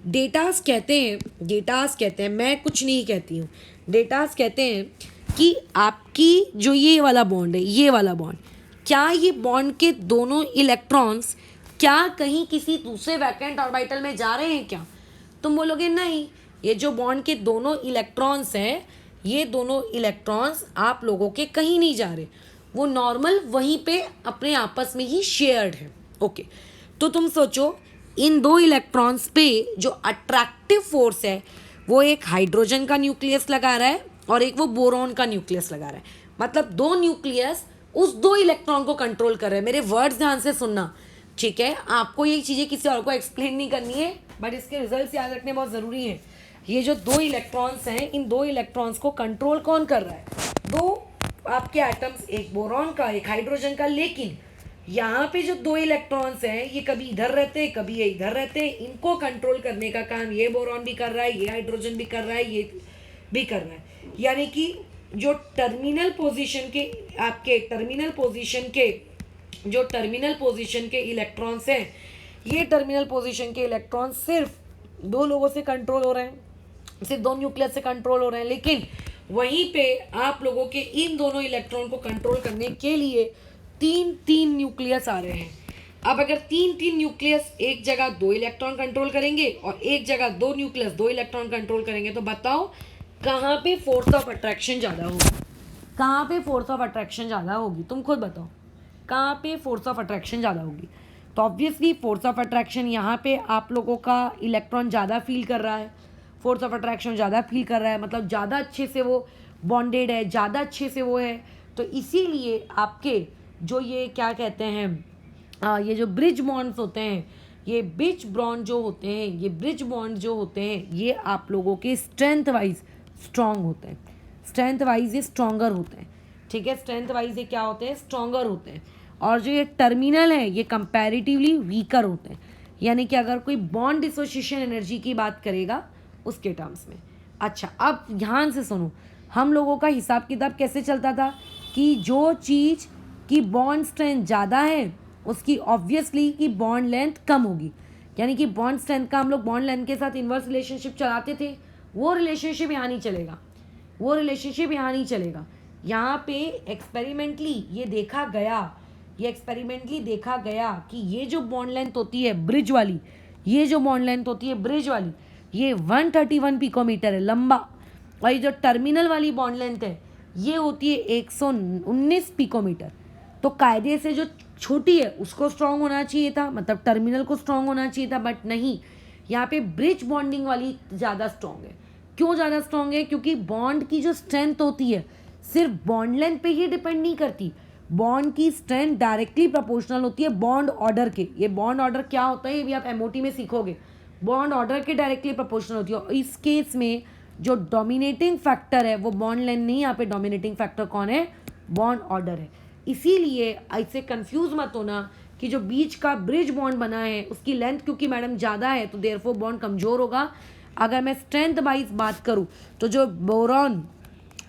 Speaker 1: डेटास कहते हैं, मैं कुछ नहीं कहती हूँ, डेटास कहते हैं कि आपकी जो ये वाला बॉन्ड है, ये वाला बॉन्ड, क्या ये बॉन्ड के दोनों इलेक्ट्रॉन्स क्या कहीं किसी दूसरे वैकेंट ऑर्बिटल में जा रहे हैं क्या? तुम बोलोगे नहीं, ये जो बॉन्ड के दोनों इलेक्ट्रॉन्स हैं, ये दोनों इलेक्ट्रॉन्स आप लोगों के कहीं नहीं जा रहे, वो नॉर्मल वहीं पे अपने आपस में ही शेयर्ड है। ओके, तो तुम सोचो इन 2 इलेक्ट्रॉन्स पे जो अट्रैक्टिव फोर्स है वो एक हाइड्रोजन का न्यूक्लियस लगा रहा है और एक वो बोरॉन का न्यूक्लियस लगा रहा है। मतलब 2 न्यूक्लियस उस 2 इलेक्ट्रॉन को कंट्रोल कर रहे हैं। मेरे वर्ड्स ध्यान से सुनना, ठीक है। आपको ये चीज़ें किसी और को एक्सप्लेन नहीं करनी है, बट इसके रिजल्ट्स याद रखने बहुत ज़रूरी हैं। ये जो 2 इलेक्ट्रॉन्स हैं, इन 2 इलेक्ट्रॉन्स को कंट्रोल कौन कर रहा है? 2 आपके एटम्स, एक बोरॉन का एक हाइड्रोजन का। लेकिन यहाँ पे जो 2 इलेक्ट्रॉन्स हैं ये कभी इधर रहते हैं, कभी ये इधर रहते हैं। इनको कंट्रोल करने का काम ये बोरॉन भी कर रहा है, ये हाइड्रोजन भी कर रहा है, ये भी कर रहा है। यानी कि जो टर्मिनल पोजीशन के इलेक्ट्रॉन्स हैं, ये टर्मिनल पोजीशन के इलेक्ट्रॉन्स सिर्फ 2 लोगों से कंट्रोल हो रहे हैं, सिर्फ 2 न्यूक्लियस से कंट्रोल हो रहे हैं। लेकिन वहीं पे आप लोगों के इन दोनों इलेक्ट्रॉन को कंट्रोल करने के लिए 3 न्यूक्लियस आ रहे हैं। अब अगर 3 न्यूक्लियस एक जगह 2 इलेक्ट्रॉन कंट्रोल करेंगे और एक जगह 2 न्यूक्लियस 2 इलेक्ट्रॉन कंट्रोल करेंगे, तो बताओ कहाँ पे फोर्स ऑफ अट्रैक्शन ज़्यादा होगी? तुम खुद बताओ कहाँ पे फोर्स ऑफ अट्रैक्शन ज़्यादा होगी? तो ऑब्वियसली फोर्स ऑफ अट्रैक्शन यहाँ पे आप लोगों का इलेक्ट्रॉन ज़्यादा फील कर रहा है, फोर्स ऑफ अट्रैक्शन ज़्यादा फील कर रहा है, मतलब ज़्यादा अच्छे से वो बॉन्डेड है, ज़्यादा अच्छे से वो है। तो इसीलिए आपके जो ये क्या कहते हैं, ये जो ब्रिज बॉन्ड्स होते हैं, ये ब्रिज बॉन्ड जो होते हैं, ये ब्रिज बॉन्ड जो होते हैं, ये आप लोगों के स्ट्रेंथ वाइज स्ट्रॉन्ग होते हैं, स्ट्रेंथ वाइज ये स्ट्रॉन्गर होते हैं, ठीक है, स्ट्रेंथ वाइज ये क्या होते हैं, स्ट्रॉन्गर होते हैं। और जो ये टर्मिनल है ये कंपैरेटिवली वीकर होते हैं, यानी कि अगर कोई बॉन्ड डिसोसिएशन एनर्जी की बात करेगा उसके टर्म्स में। अच्छा, अब ध्यान से सुनो, हम लोगों का हिसाब किताब कैसे चलता था कि जो चीज़ की बॉन्ड स्ट्रेंथ ज़्यादा है उसकी ऑब्वियसली की बॉन्ड लेंथ कम होगी, यानी कि बॉन्ड स्ट्रेंथ का हम लोग बॉन्ड लेंथ के साथ इन्वर्स रिलेशनशिप चलाते थे, वो रिलेशनशिप यहाँ नहीं चलेगा, वो रिलेशनशिप यहाँ नहीं चलेगा। यहाँ पे एक्सपेरिमेंटली ये देखा गया, ये एक्सपेरिमेंटली देखा गया कि ये जो बॉन्ड लेंथ होती है ब्रिज वाली, ये जो बॉन्ड लेंथ होती है ब्रिज वाली, ये 131 पिकोमीटर है लंबा, और ये जो टर्मिनल वाली बॉन्ड लेंथ है ये होती है 119 पिकोमीटर। तो कायदे से जो छोटी है उसको स्ट्रांग होना चाहिए था, मतलब टर्मिनल को स्ट्रांग होना चाहिए था, बट नहीं, यहाँ पे ब्रिज बॉन्डिंग वाली ज़्यादा स्ट्रांग है। क्यों ज़्यादा स्ट्रांग है? क्योंकि बॉन्ड की जो स्ट्रेंथ होती है सिर्फ बॉन्ड लेंथ पे ही डिपेंड नहीं करती, बॉन्ड की स्ट्रेंथ डायरेक्टली प्रोपोर्शनल होती है बॉन्ड ऑर्डर के। ये बॉन्ड ऑर्डर क्या होता है ये भी आप एमओटी में सीखोगे, बॉन्ड ऑर्डर के डायरेक्टली प्रोपोर्शनल होती है। और इस केस में जो डोमिनेटिंग फैक्टर है वो बॉन्ड लेंथ नहीं, यहाँ पे डोमिनेटिंग फैक्टर कौन है? बॉन्ड ऑर्डर है। इसीलिए इससे कंफ्यूज मत होना कि जो बीच का ब्रिज बॉन्ड बना है उसकी लेंथ क्योंकि मैडम ज़्यादा है तो देयरफॉर बॉन्ड कमज़ोर होगा। अगर मैं स्ट्रेंथ वाइज बात करूँ तो जो बोरॉन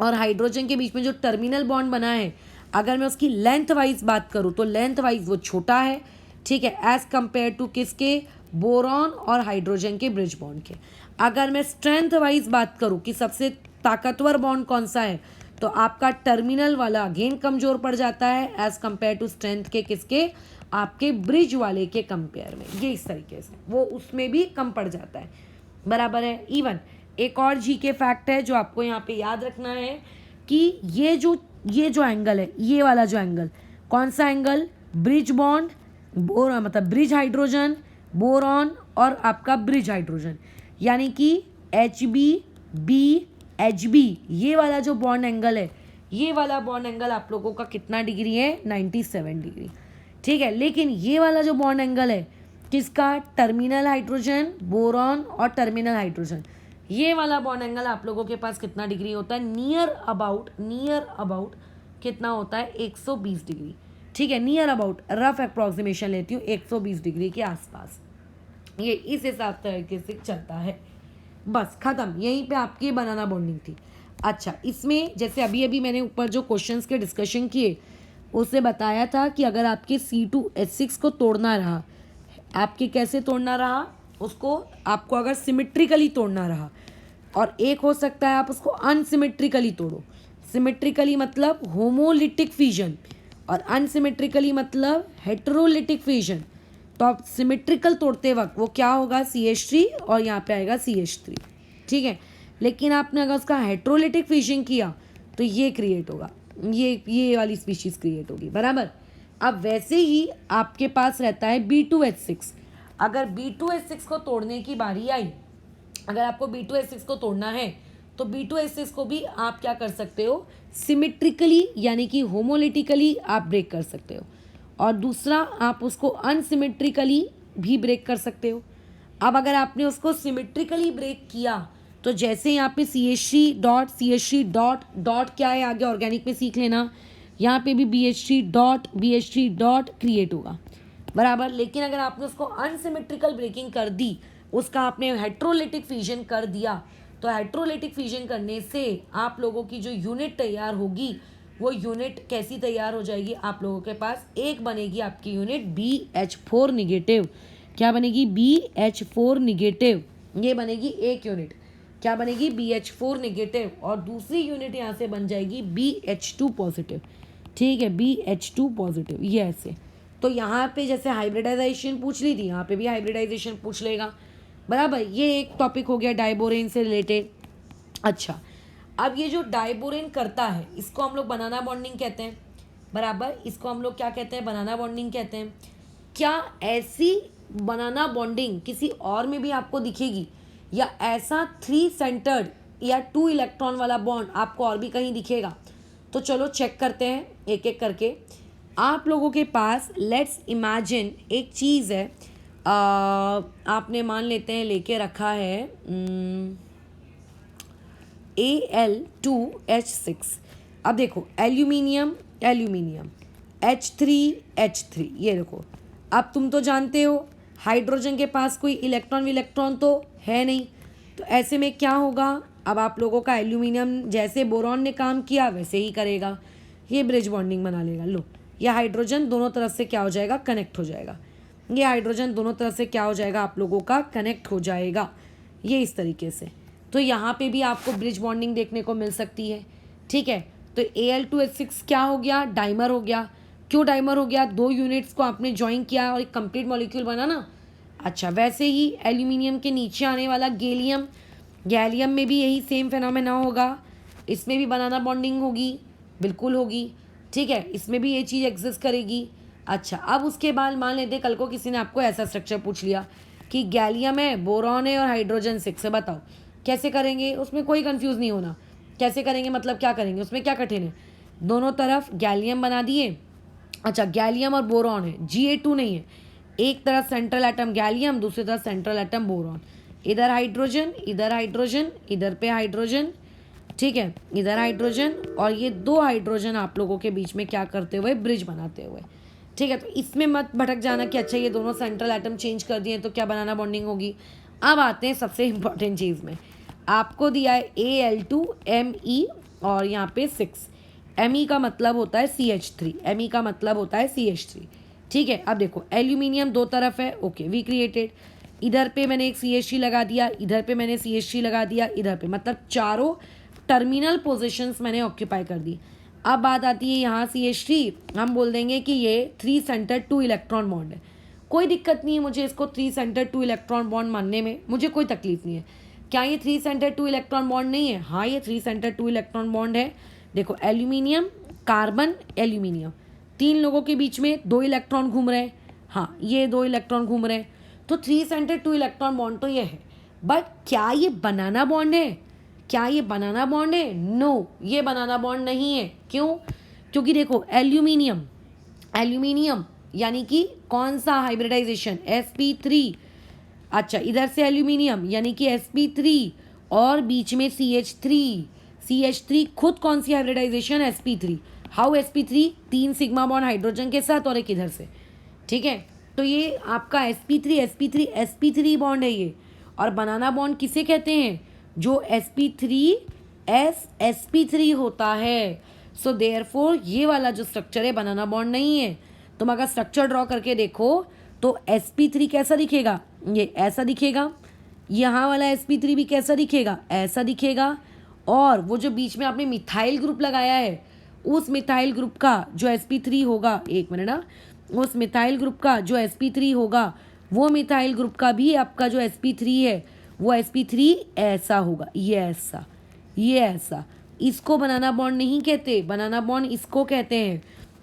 Speaker 1: और हाइड्रोजन के बीच में जो टर्मिनल बॉन्ड बना है, अगर मैं उसकी लेंथ वाइज बात करूँ तो लेंथ वाइज वो छोटा है, ठीक है, एज कंपेयर टू किसके? बोरॉन और हाइड्रोजन के ब्रिज बॉन्ड के। अगर मैं स्ट्रेंथ वाइज बात करूँ कि सबसे ताकतवर बॉन्ड कौन सा है, तो आपका टर्मिनल वाला अगेन कमज़ोर पड़ जाता है एज कंपेयर टू स्ट्रेंथ के किसके? आपके ब्रिज वाले के कंपेयर में। ये इस तरीके से वो उसमें भी कम पड़ जाता है, बराबर है। इवन एक और जी के फैक्ट है जो आपको यहाँ पे याद रखना है कि ये जो एंगल है, ये वाला जो एंगल, कौन सा एंगल? ब्रिज बॉन्ड, बोरॉन मतलब ब्रिज हाइड्रोजन, बोरॉन और आपका ब्रिज हाइड्रोजन, यानी कि HB ये वाला जो बॉन्ड एंगल है, ये वाला बॉन्ड एंगल आप लोगों का कितना डिग्री है? 97 डिग्री, ठीक है। लेकिन ये वाला जो बॉन्ड एंगल है किसका? टर्मिनल हाइड्रोजन, बोरॉन और टर्मिनल हाइड्रोजन, ये वाला बॉन्ड एंगल आप लोगों के पास कितना डिग्री होता है? नियर अबाउट कितना होता है? 120 डिग्री, ठीक है, नियर अबाउट, रफ अप्रॉक्सीमेशन लेती हूँ 120 डिग्री के आसपास। ये इस हिसाब तरीके से चलता है। बस खत्म, यहीं पे आपकी बनाना बॉन्डिंग थी। अच्छा, इसमें जैसे अभी अभी मैंने ऊपर जो क्वेश्चंस के डिस्कशन किए उससे बताया था कि अगर आपके C2H6 को तोड़ना रहा, आपके कैसे तोड़ना रहा उसको, आपको अगर सिमेट्रिकली तोड़ना रहा, और एक हो सकता है आप उसको अनसिमेट्रिकली तोड़ो। सिमेट्रिकली मतलब होमोलिटिक फ्यूजन और अनसिमेट्रिकली मतलब हेटेरोलिटिक फ्यूजन। तो आप सिमेट्रिकल तोड़ते वक्त वो क्या होगा? CH3 और यहाँ पे आएगा CH3, ठीक है। लेकिन आपने अगर उसका हेटेरोलिटिक फ्यूजन किया तो ये क्रिएट होगा, ये वाली स्पीशीज क्रिएट होगी, बराबर। अब वैसे ही आपके पास रहता है B2H6। अगर B2H6 को तोड़ने की बारी आई, अगर आपको B2H6 को तोड़ना है तो B2H6 को भी आप क्या कर सकते हो? सिमेट्रिकली यानी कि होमोलिटिकली आप ब्रेक कर सकते हो, और दूसरा आप उसको अनसिमेट्रिकली भी ब्रेक कर सकते हो। अब अगर आपने उसको सिमेट्रिकली ब्रेक किया तो जैसे यहाँ पे CH3 डॉट क्या है आगे ऑर्गेनिक में सीख लेना, यहाँ पे भी BH3 डॉट क्रिएट होगा, बराबर। लेकिन अगर आपने उसको अनसिमेट्रिकल ब्रेकिंग कर दी, उसका आपने हेटेरोलिटिक फ्यूजन कर दिया, तो हेटेरोलिटिक फ्यूजन करने से आप लोगों की जो यूनिट तैयार होगी वो यूनिट कैसी तैयार हो जाएगी? आप लोगों के पास एक बनेगी आपकी यूनिट BH4 निगेटिव। क्या बनेगी? BH4 निगेटिव, ये बनेगी एक यूनिट। क्या बनेगी? BH4 निगेटिव, और दूसरी यूनिट यहाँ से बन जाएगी BH2 पॉजिटिव, ठीक है, BH2 पॉजिटिव, ये ऐसे। तो यहाँ पे जैसे हाइब्रिडाइजेशन पूछ ली थी, यहाँ पे भी हाइब्रिडाइजेशन पूछ लेगा, बराबर। ये एक टॉपिक हो गया डाइबोरेन से रिलेटेड। अच्छा, अब ये जो डाइबोरेन करता है इसको हम लोग बनाना बॉन्डिंग कहते हैं, बराबर। इसको हम लोग क्या कहते हैं? बनाना बॉन्डिंग कहते हैं। क्या ऐसी बनाना बॉन्डिंग किसी और में भी आपको दिखेगी, या ऐसा 3 सेंटर्ड या 2 इलेक्ट्रॉन वाला बॉन्ड आपको और भी कहीं दिखेगा? तो चलो चेक करते हैं एक एक करके। आप लोगों के पास लेट्स इमेजिन एक चीज़ है, आपने मान लेते हैं लेके रखा है Al2H6। अब देखो एल्यूमिनियम एल्यूमिनियम H3H3, ये देखो। अब तुम तो जानते हो हाइड्रोजन के पास कोई इलेक्ट्रॉन विलेक्ट्रॉन तो है नहीं, तो ऐसे में क्या होगा, अब आप लोगों का एल्यूमिनियम जैसे बोरॉन ने काम किया वैसे ही करेगा, ये ब्रिज बॉन्डिंग बना लेगा। लो, ये हाइड्रोजन दोनों तरफ से क्या हो जाएगा, कनेक्ट हो जाएगा। ये हाइड्रोजन दोनों तरफ से क्या हो जाएगा, आप लोगों का कनेक्ट हो जाएगा, ये इस तरीके से। तो यहाँ पे भी आपको ब्रिज बॉन्डिंग देखने को मिल सकती है। ठीक है, तो Al2H6 क्या हो गया, डाइमर हो गया। क्यों डाइमर हो गया, दो यूनिट्स को आपने ज्वाइन किया और एक कंप्लीट मॉलिक्यूल बना ना। अच्छा, वैसे ही एल्यूमिनियम के नीचे आने वाला गैलियम, गैलियम में भी यही सेम फिनोमेना होगा, इसमें भी बनाना बॉन्डिंग होगी, बिल्कुल होगी। ठीक है, इसमें भी ये चीज़ एग्जिस्ट करेगी। अच्छा, अब उसके बाद मान लेते कल को किसी ने आपको ऐसा स्ट्रक्चर पूछ लिया कि गैलियम है, बोरॉन है और हाइड्रोजन 6 है, बताओ कैसे करेंगे। उसमें कोई कंफ्यूज नहीं होना, कैसे करेंगे मतलब क्या करेंगे, उसमें क्या कठिन है। दोनों तरफ गैलियम बना दिए। अच्छा, गैलियम और बोरॉन है, Ga2 नहीं है। एक तरफ सेंट्रल एटम गैलियम, दूसरी तरफ सेंट्रल एटम बोरॉन। इधर हाइड्रोजन, इधर हाइड्रोजन, इधर पे हाइड्रोजन। ठीक है, इधर हाइड्रोजन और ये दो हाइड्रोजन आप लोगों के बीच में क्या करते हुए, ब्रिज बनाते हुए। ठीक है, तो इसमें मत भटक जाना कि अच्छा ये दोनों सेंट्रल एटम चेंज कर दिए तो क्या बनाना बॉन्डिंग होगी। अब आते हैं सबसे इंपॉर्टेंट चीज़ में। आपको दिया है Al2Me और यहाँ पे 6। Me का मतलब होता है CH3, Me का मतलब होता है CH3। ठीक है, अब देखो एल्यूमिनियम दो तरफ है, ओके वी क्रिएटेड। इधर पे मैंने एक CH3 लगा दिया, इधर पे मैंने CH3 लगा दिया, इधर पे, मतलब चारों टर्मिनल पोजीशंस मैंने ऑक्यूपाई कर दी। अब बात आती है यहाँ CH3, हम बोल देंगे कि ये 3 सेंटर 2 इलेक्ट्रॉन बॉन्ड है। कोई दिक्कत नहीं है मुझे इसको 3 सेंटर 2 इलेक्ट्रॉन बॉन्ड मानने में, मुझे कोई तकलीफ नहीं है। क्या ये 3 सेंटर 2 इलेक्ट्रॉन बॉन्ड नहीं है, हाँ ये 3 सेंटर 2 इलेक्ट्रॉन बॉन्ड है। देखो एल्यूमिनियम कार्बन एल्यूमिनियम, 3 लोगों के बीच में 2 इलेक्ट्रॉन घूम रहे हैं, हाँ ये 2 इलेक्ट्रॉन घूम रहे हैं, तो 3 सेंटर 2 इलेक्ट्रॉन बॉन्ड तो ये है। बट क्या ये बनाना बॉन्ड है, क्या ये बनाना बॉन्ड है, नो ये बनाना बॉन्ड नहीं है। क्यों, क्योंकि देखो एल्यूमिनियम, एल्यूमिनियम यानी कि कौन सा हाइब्रिडाइजेशन, sp3। अच्छा, इधर से एल्यूमिनियम यानी कि sp3 और बीच में CH3 खुद कौन सी hybridization, sp3। How sp3, 3 sigma bond hydrogen के साथ और एक इधर से। ठीक है, तो ये आपका sp3 बॉन्ड है ये। और बनाना बॉन्ड किसे कहते हैं, जो sp3 होता है। सो देयरफॉर ये वाला जो स्ट्रक्चर है बनाना बॉन्ड नहीं है। तुम अगर स्ट्रक्चर ड्रॉ करके देखो तो sp3 कैसा दिखेगा, ये ऐसा दिखेगा। यहाँ वाला sp3 भी कैसा दिखेगा, ऐसा दिखेगा। और वो जो बीच में आपने मिथाइल ग्रुप लगाया है, उस मिथाइल ग्रुप का जो sp3 होगा, एक मिनट ना, उस मिथाइल ग्रुप का जो sp3 होगा, वो मिथाइल ग्रुप का भी आपका जो sp3 है वो sp3 ऐसा होगा, ये ऐसा, ये ऐसा। इसको बनाना बॉन्ड नहीं कहते, बनाना बॉन्ड इसको कहते हैं।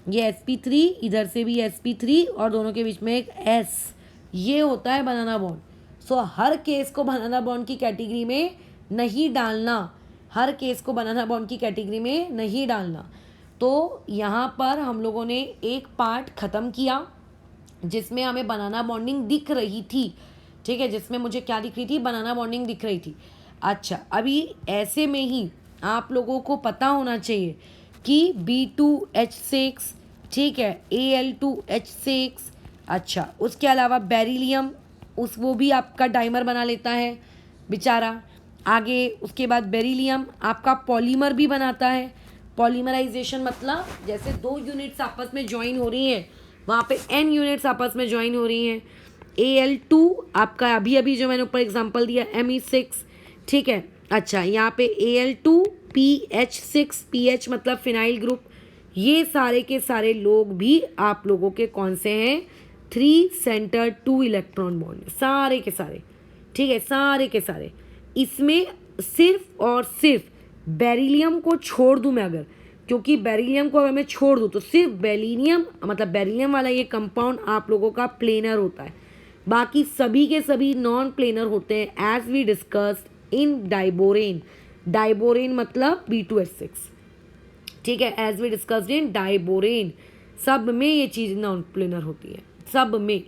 Speaker 1: ये sp3, इधर से भी sp3 और दोनों के बीच में एक s, ये होता है बनाना बॉन्ड। सो हर केस को बनाना बॉन्ड की कैटेगरी में नहीं डालना, हर केस को बनाना बॉन्ड की कैटेगरी में नहीं डालना। तो यहाँ पर हम लोगों ने एक पार्ट ख़त्म किया जिसमें हमें बनाना बॉन्डिंग दिख रही थी। ठीक है, जिसमें मुझे क्या दिख रही थी, बनाना बॉन्डिंग दिख रही थी। अच्छा, अभी ऐसे में ही आप लोगों को पता होना चाहिए कि B2H6, ठीक है, Al2H6। अच्छा, उसके अलावा बेरिलियम, वो भी आपका डाइमर बना लेता है बेचारा। आगे उसके बाद बेरिलियम आपका पॉलीमर भी बनाता है। पॉलीमराइजेशन मतलब जैसे 2 यूनिट्स आपस में ज्वाइन हो रही हैं, वहाँ पे n यूनिट्स आपस में ज्वाइन हो रही हैं। Al2 आपका अभी जो मैंने ऊपर एग्जांपल दिया Me6, ठीक है। अच्छा, यहाँ पे Al2PH6, PH मतलब फिनाइल ग्रुप। ये सारे के सारे लोग भी आप लोगों के कौन से हैं, 3 सेंटर 2 इलेक्ट्रॉन बॉन्ड, सारे के सारे। ठीक है, सारे के सारे। इसमें सिर्फ और सिर्फ बेरिलियम को छोड़ दूं मैं अगर, क्योंकि बेरिलियम को अगर मैं छोड़ दूं तो सिर्फ बेरिलियम, मतलब बेरिलियम वाला ये कंपाउंड आप लोगों का प्लेनर होता है। बाकी सभी के सभी नॉन प्लेनर होते हैं, as we discussed in diborane. Diborane मतलब B2H6, ठीक है, as we discussed in diborane. सब में ये चीज़ नॉन प्लेनर होती है, सब में।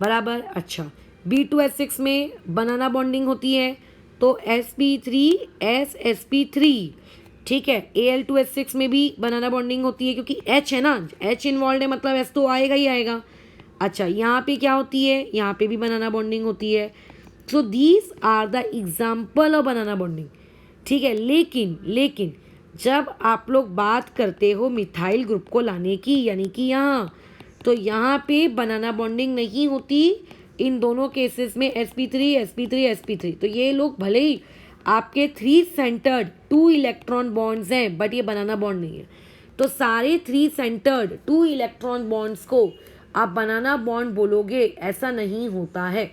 Speaker 1: बराबर। अच्छा, B2H6 में बनाना बॉन्डिंग होती है तो sp3 ठीक है। Al2H6 में भी बनाना बॉन्डिंग होती है क्योंकि H है ना, H इन्वॉल्व है मतलब S तो आएगा ही आएगा। अच्छा, यहाँ पे क्या होती है, यहाँ पे भी बनाना बॉन्डिंग होती है। So these are the example of banana bonding, ठीक है। लेकिन जब आप लोग बात करते हो मिथाइल ग्रुप को लाने की, यानी कि यहाँ, तो यहाँ पे बनाना बॉन्डिंग नहीं होती इन दोनों केसेस में, sp3 तो ये लोग भले ही आपके 3 सेंटर्ड 2 इलेक्ट्रॉन बॉन्ड्स हैं बट ये बनाना बॉन्ड नहीं है। तो सारे 3 सेंटर्ड 2 इलेक्ट्रॉन बॉन्ड्स को आप बनाना बॉन्ड बोलोगे, ऐसा नहीं होता है,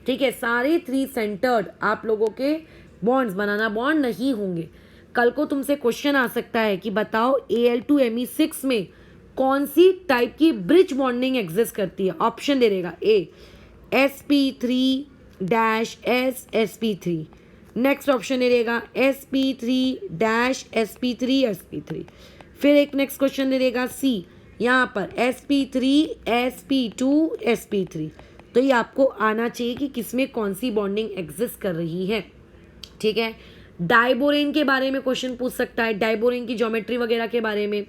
Speaker 1: ठीक है। सारे 3 सेंटर्ड आप लोगों के बॉन्ड्स बनाना बॉन्ड नहीं होंगे। कल को तुमसे क्वेश्चन आ सकता है कि बताओ Al2Me6 में कौन सी टाइप की ब्रिज बॉन्डिंग एग्जिस्ट करती है। ऑप्शन दे देगा ए sp3-sp3, नेक्स्ट ऑप्शन दे देगा sp3-sp3, फिर एक नेक्स्ट क्वेश्चन दे देगा सी, यहाँ पर sp3-sp2, तो ये आपको आना चाहिए कि किसमें कौन सी बॉन्डिंग एग्जिस्ट कर रही है, ठीक है। डाइबोरेन के बारे में क्वेश्चन पूछ सकता है, डाइबोरेन की ज्योमेट्री वगैरह के बारे में।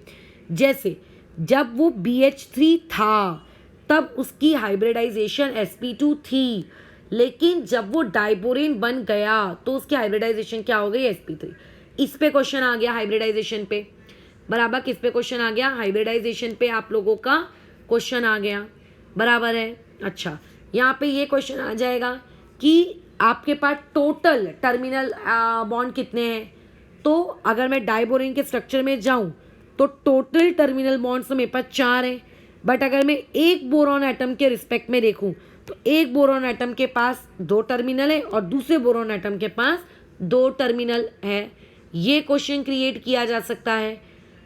Speaker 1: जैसे जब वो BH3 था तब उसकी हाइब्रिडाइजेशन sp2 थी, लेकिन जब वो डाइबोरेन बन गया तो उसकी हाइब्रिडाइजेशन क्या हो गई, sp3। इस पे क्वेश्चन आ गया हाइब्रिडाइजेशन पे, बराबर। किस पे क्वेश्चन आ गया, हाइब्रिडाइजेशन पे आप लोगों का क्वेश्चन आ गया, बराबर है। अच्छा, यहाँ पे ये क्वेश्चन आ जाएगा कि आपके पास टोटल टर्मिनल बॉन्ड कितने हैं। तो अगर मैं डाइबोरेन के स्ट्रक्चर में जाऊं तो टोटल टर्मिनल बॉन्ड्स तो मेरे पास 4 हैं, बट अगर मैं एक बोरॉन एटम के रिस्पेक्ट में देखूं तो एक बोरॉन एटम के पास 2 टर्मिनल है और दूसरे बोरॉन एटम के पास 2 टर्मिनल है। ये क्वेश्चन क्रिएट किया जा सकता है,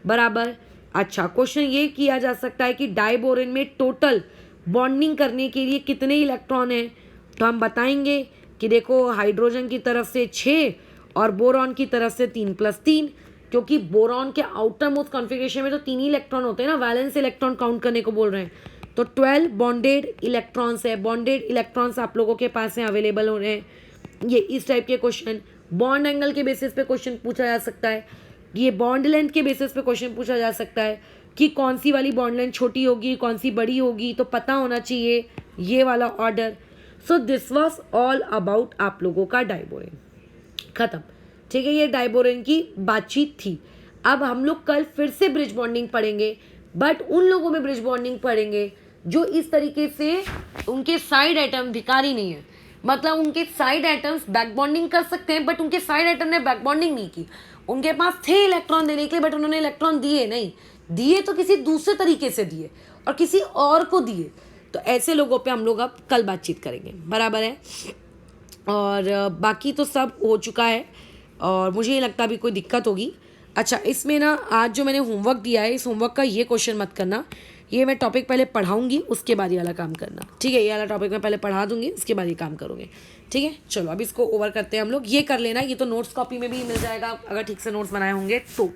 Speaker 1: बराबर। अच्छा, क्वेश्चन ये किया जा सकता है कि डाइबोरेन में टोटल बॉन्डिंग करने के लिए कितने इलेक्ट्रॉन हैं, तो हम बताएंगे कि देखो हाइड्रोजन की तरफ से 6 और बोरॉन की तरफ से 3+3, क्योंकि बोरॉन के आउटर मोस्ट कॉन्फ़िगरेशन में तो 3 ही इलेक्ट्रॉन होते हैं ना, वैलेंस इलेक्ट्रॉन काउंट करने को बोल रहे हैं। तो 12 बॉन्डेड इलेक्ट्रॉन्स है, बॉन्डेड इलेक्ट्रॉन्स आप लोगों के पास हैं, अवेलेबल हो रहे हैं। ये इस टाइप के क्वेश्चन बॉन्ड एंगल के बेसिस पे क्वेश्चन पूछा जा सकता है, ये बॉन्ड लेंथ के बेसिस पे क्वेश्चन पूछा जा सकता है कि कौन सी वाली बॉन्ड लेंथ छोटी होगी कौन सी बड़ी होगी, तो पता होना चाहिए ये वाला order. So this was all about आप लोगों का डाइबोरेन, खत्म, ठीक है। ये डाइबोरेन की बातचीत थी। अब हम लोग कल फिर से ब्रिज बॉन्डिंग पढ़ेंगे, बट उन लोगों में ब्रिज बॉन्डिंग पढ़ेंगे जो इस तरीके से उनके साइड एटम भिखारी नहीं है, मतलब उनके साइड एटम्स बैक बॉन्डिंग कर सकते हैं बट उनके साइड एटम ने बैक बॉन्डिंग नहीं की। उनके पास थे इलेक्ट्रॉन देने के लिए बट उन्होंने इलेक्ट्रॉन दिए नहीं, दिए तो किसी दूसरे तरीके से दिए और किसी और को दिए। तो ऐसे लोगों पे हम लोग अब कल बातचीत करेंगे, बराबर है। और बाकी तो सब हो चुका है और मुझे नहीं लगता अभी कोई दिक्कत होगी। अच्छा, इसमें ना आज जो मैंने होमवर्क दिया है, इस होमवर्क का ये क्वेश्चन मत करना, ये मैं टॉपिक पहले पढ़ाऊंगी उसके बाद ये वाला काम करना, ठीक है। ये वाला टॉपिक मैं पहले पढ़ा दूंगी उसके बाद ये काम करोगे, ठीक है। चलो अब इसको ओवर करते हैं हम लोग, ये कर लेना, ये तो नोट्स कॉपी में भी मिल जाएगा अगर ठीक से नोट्स बनाए होंगे तो।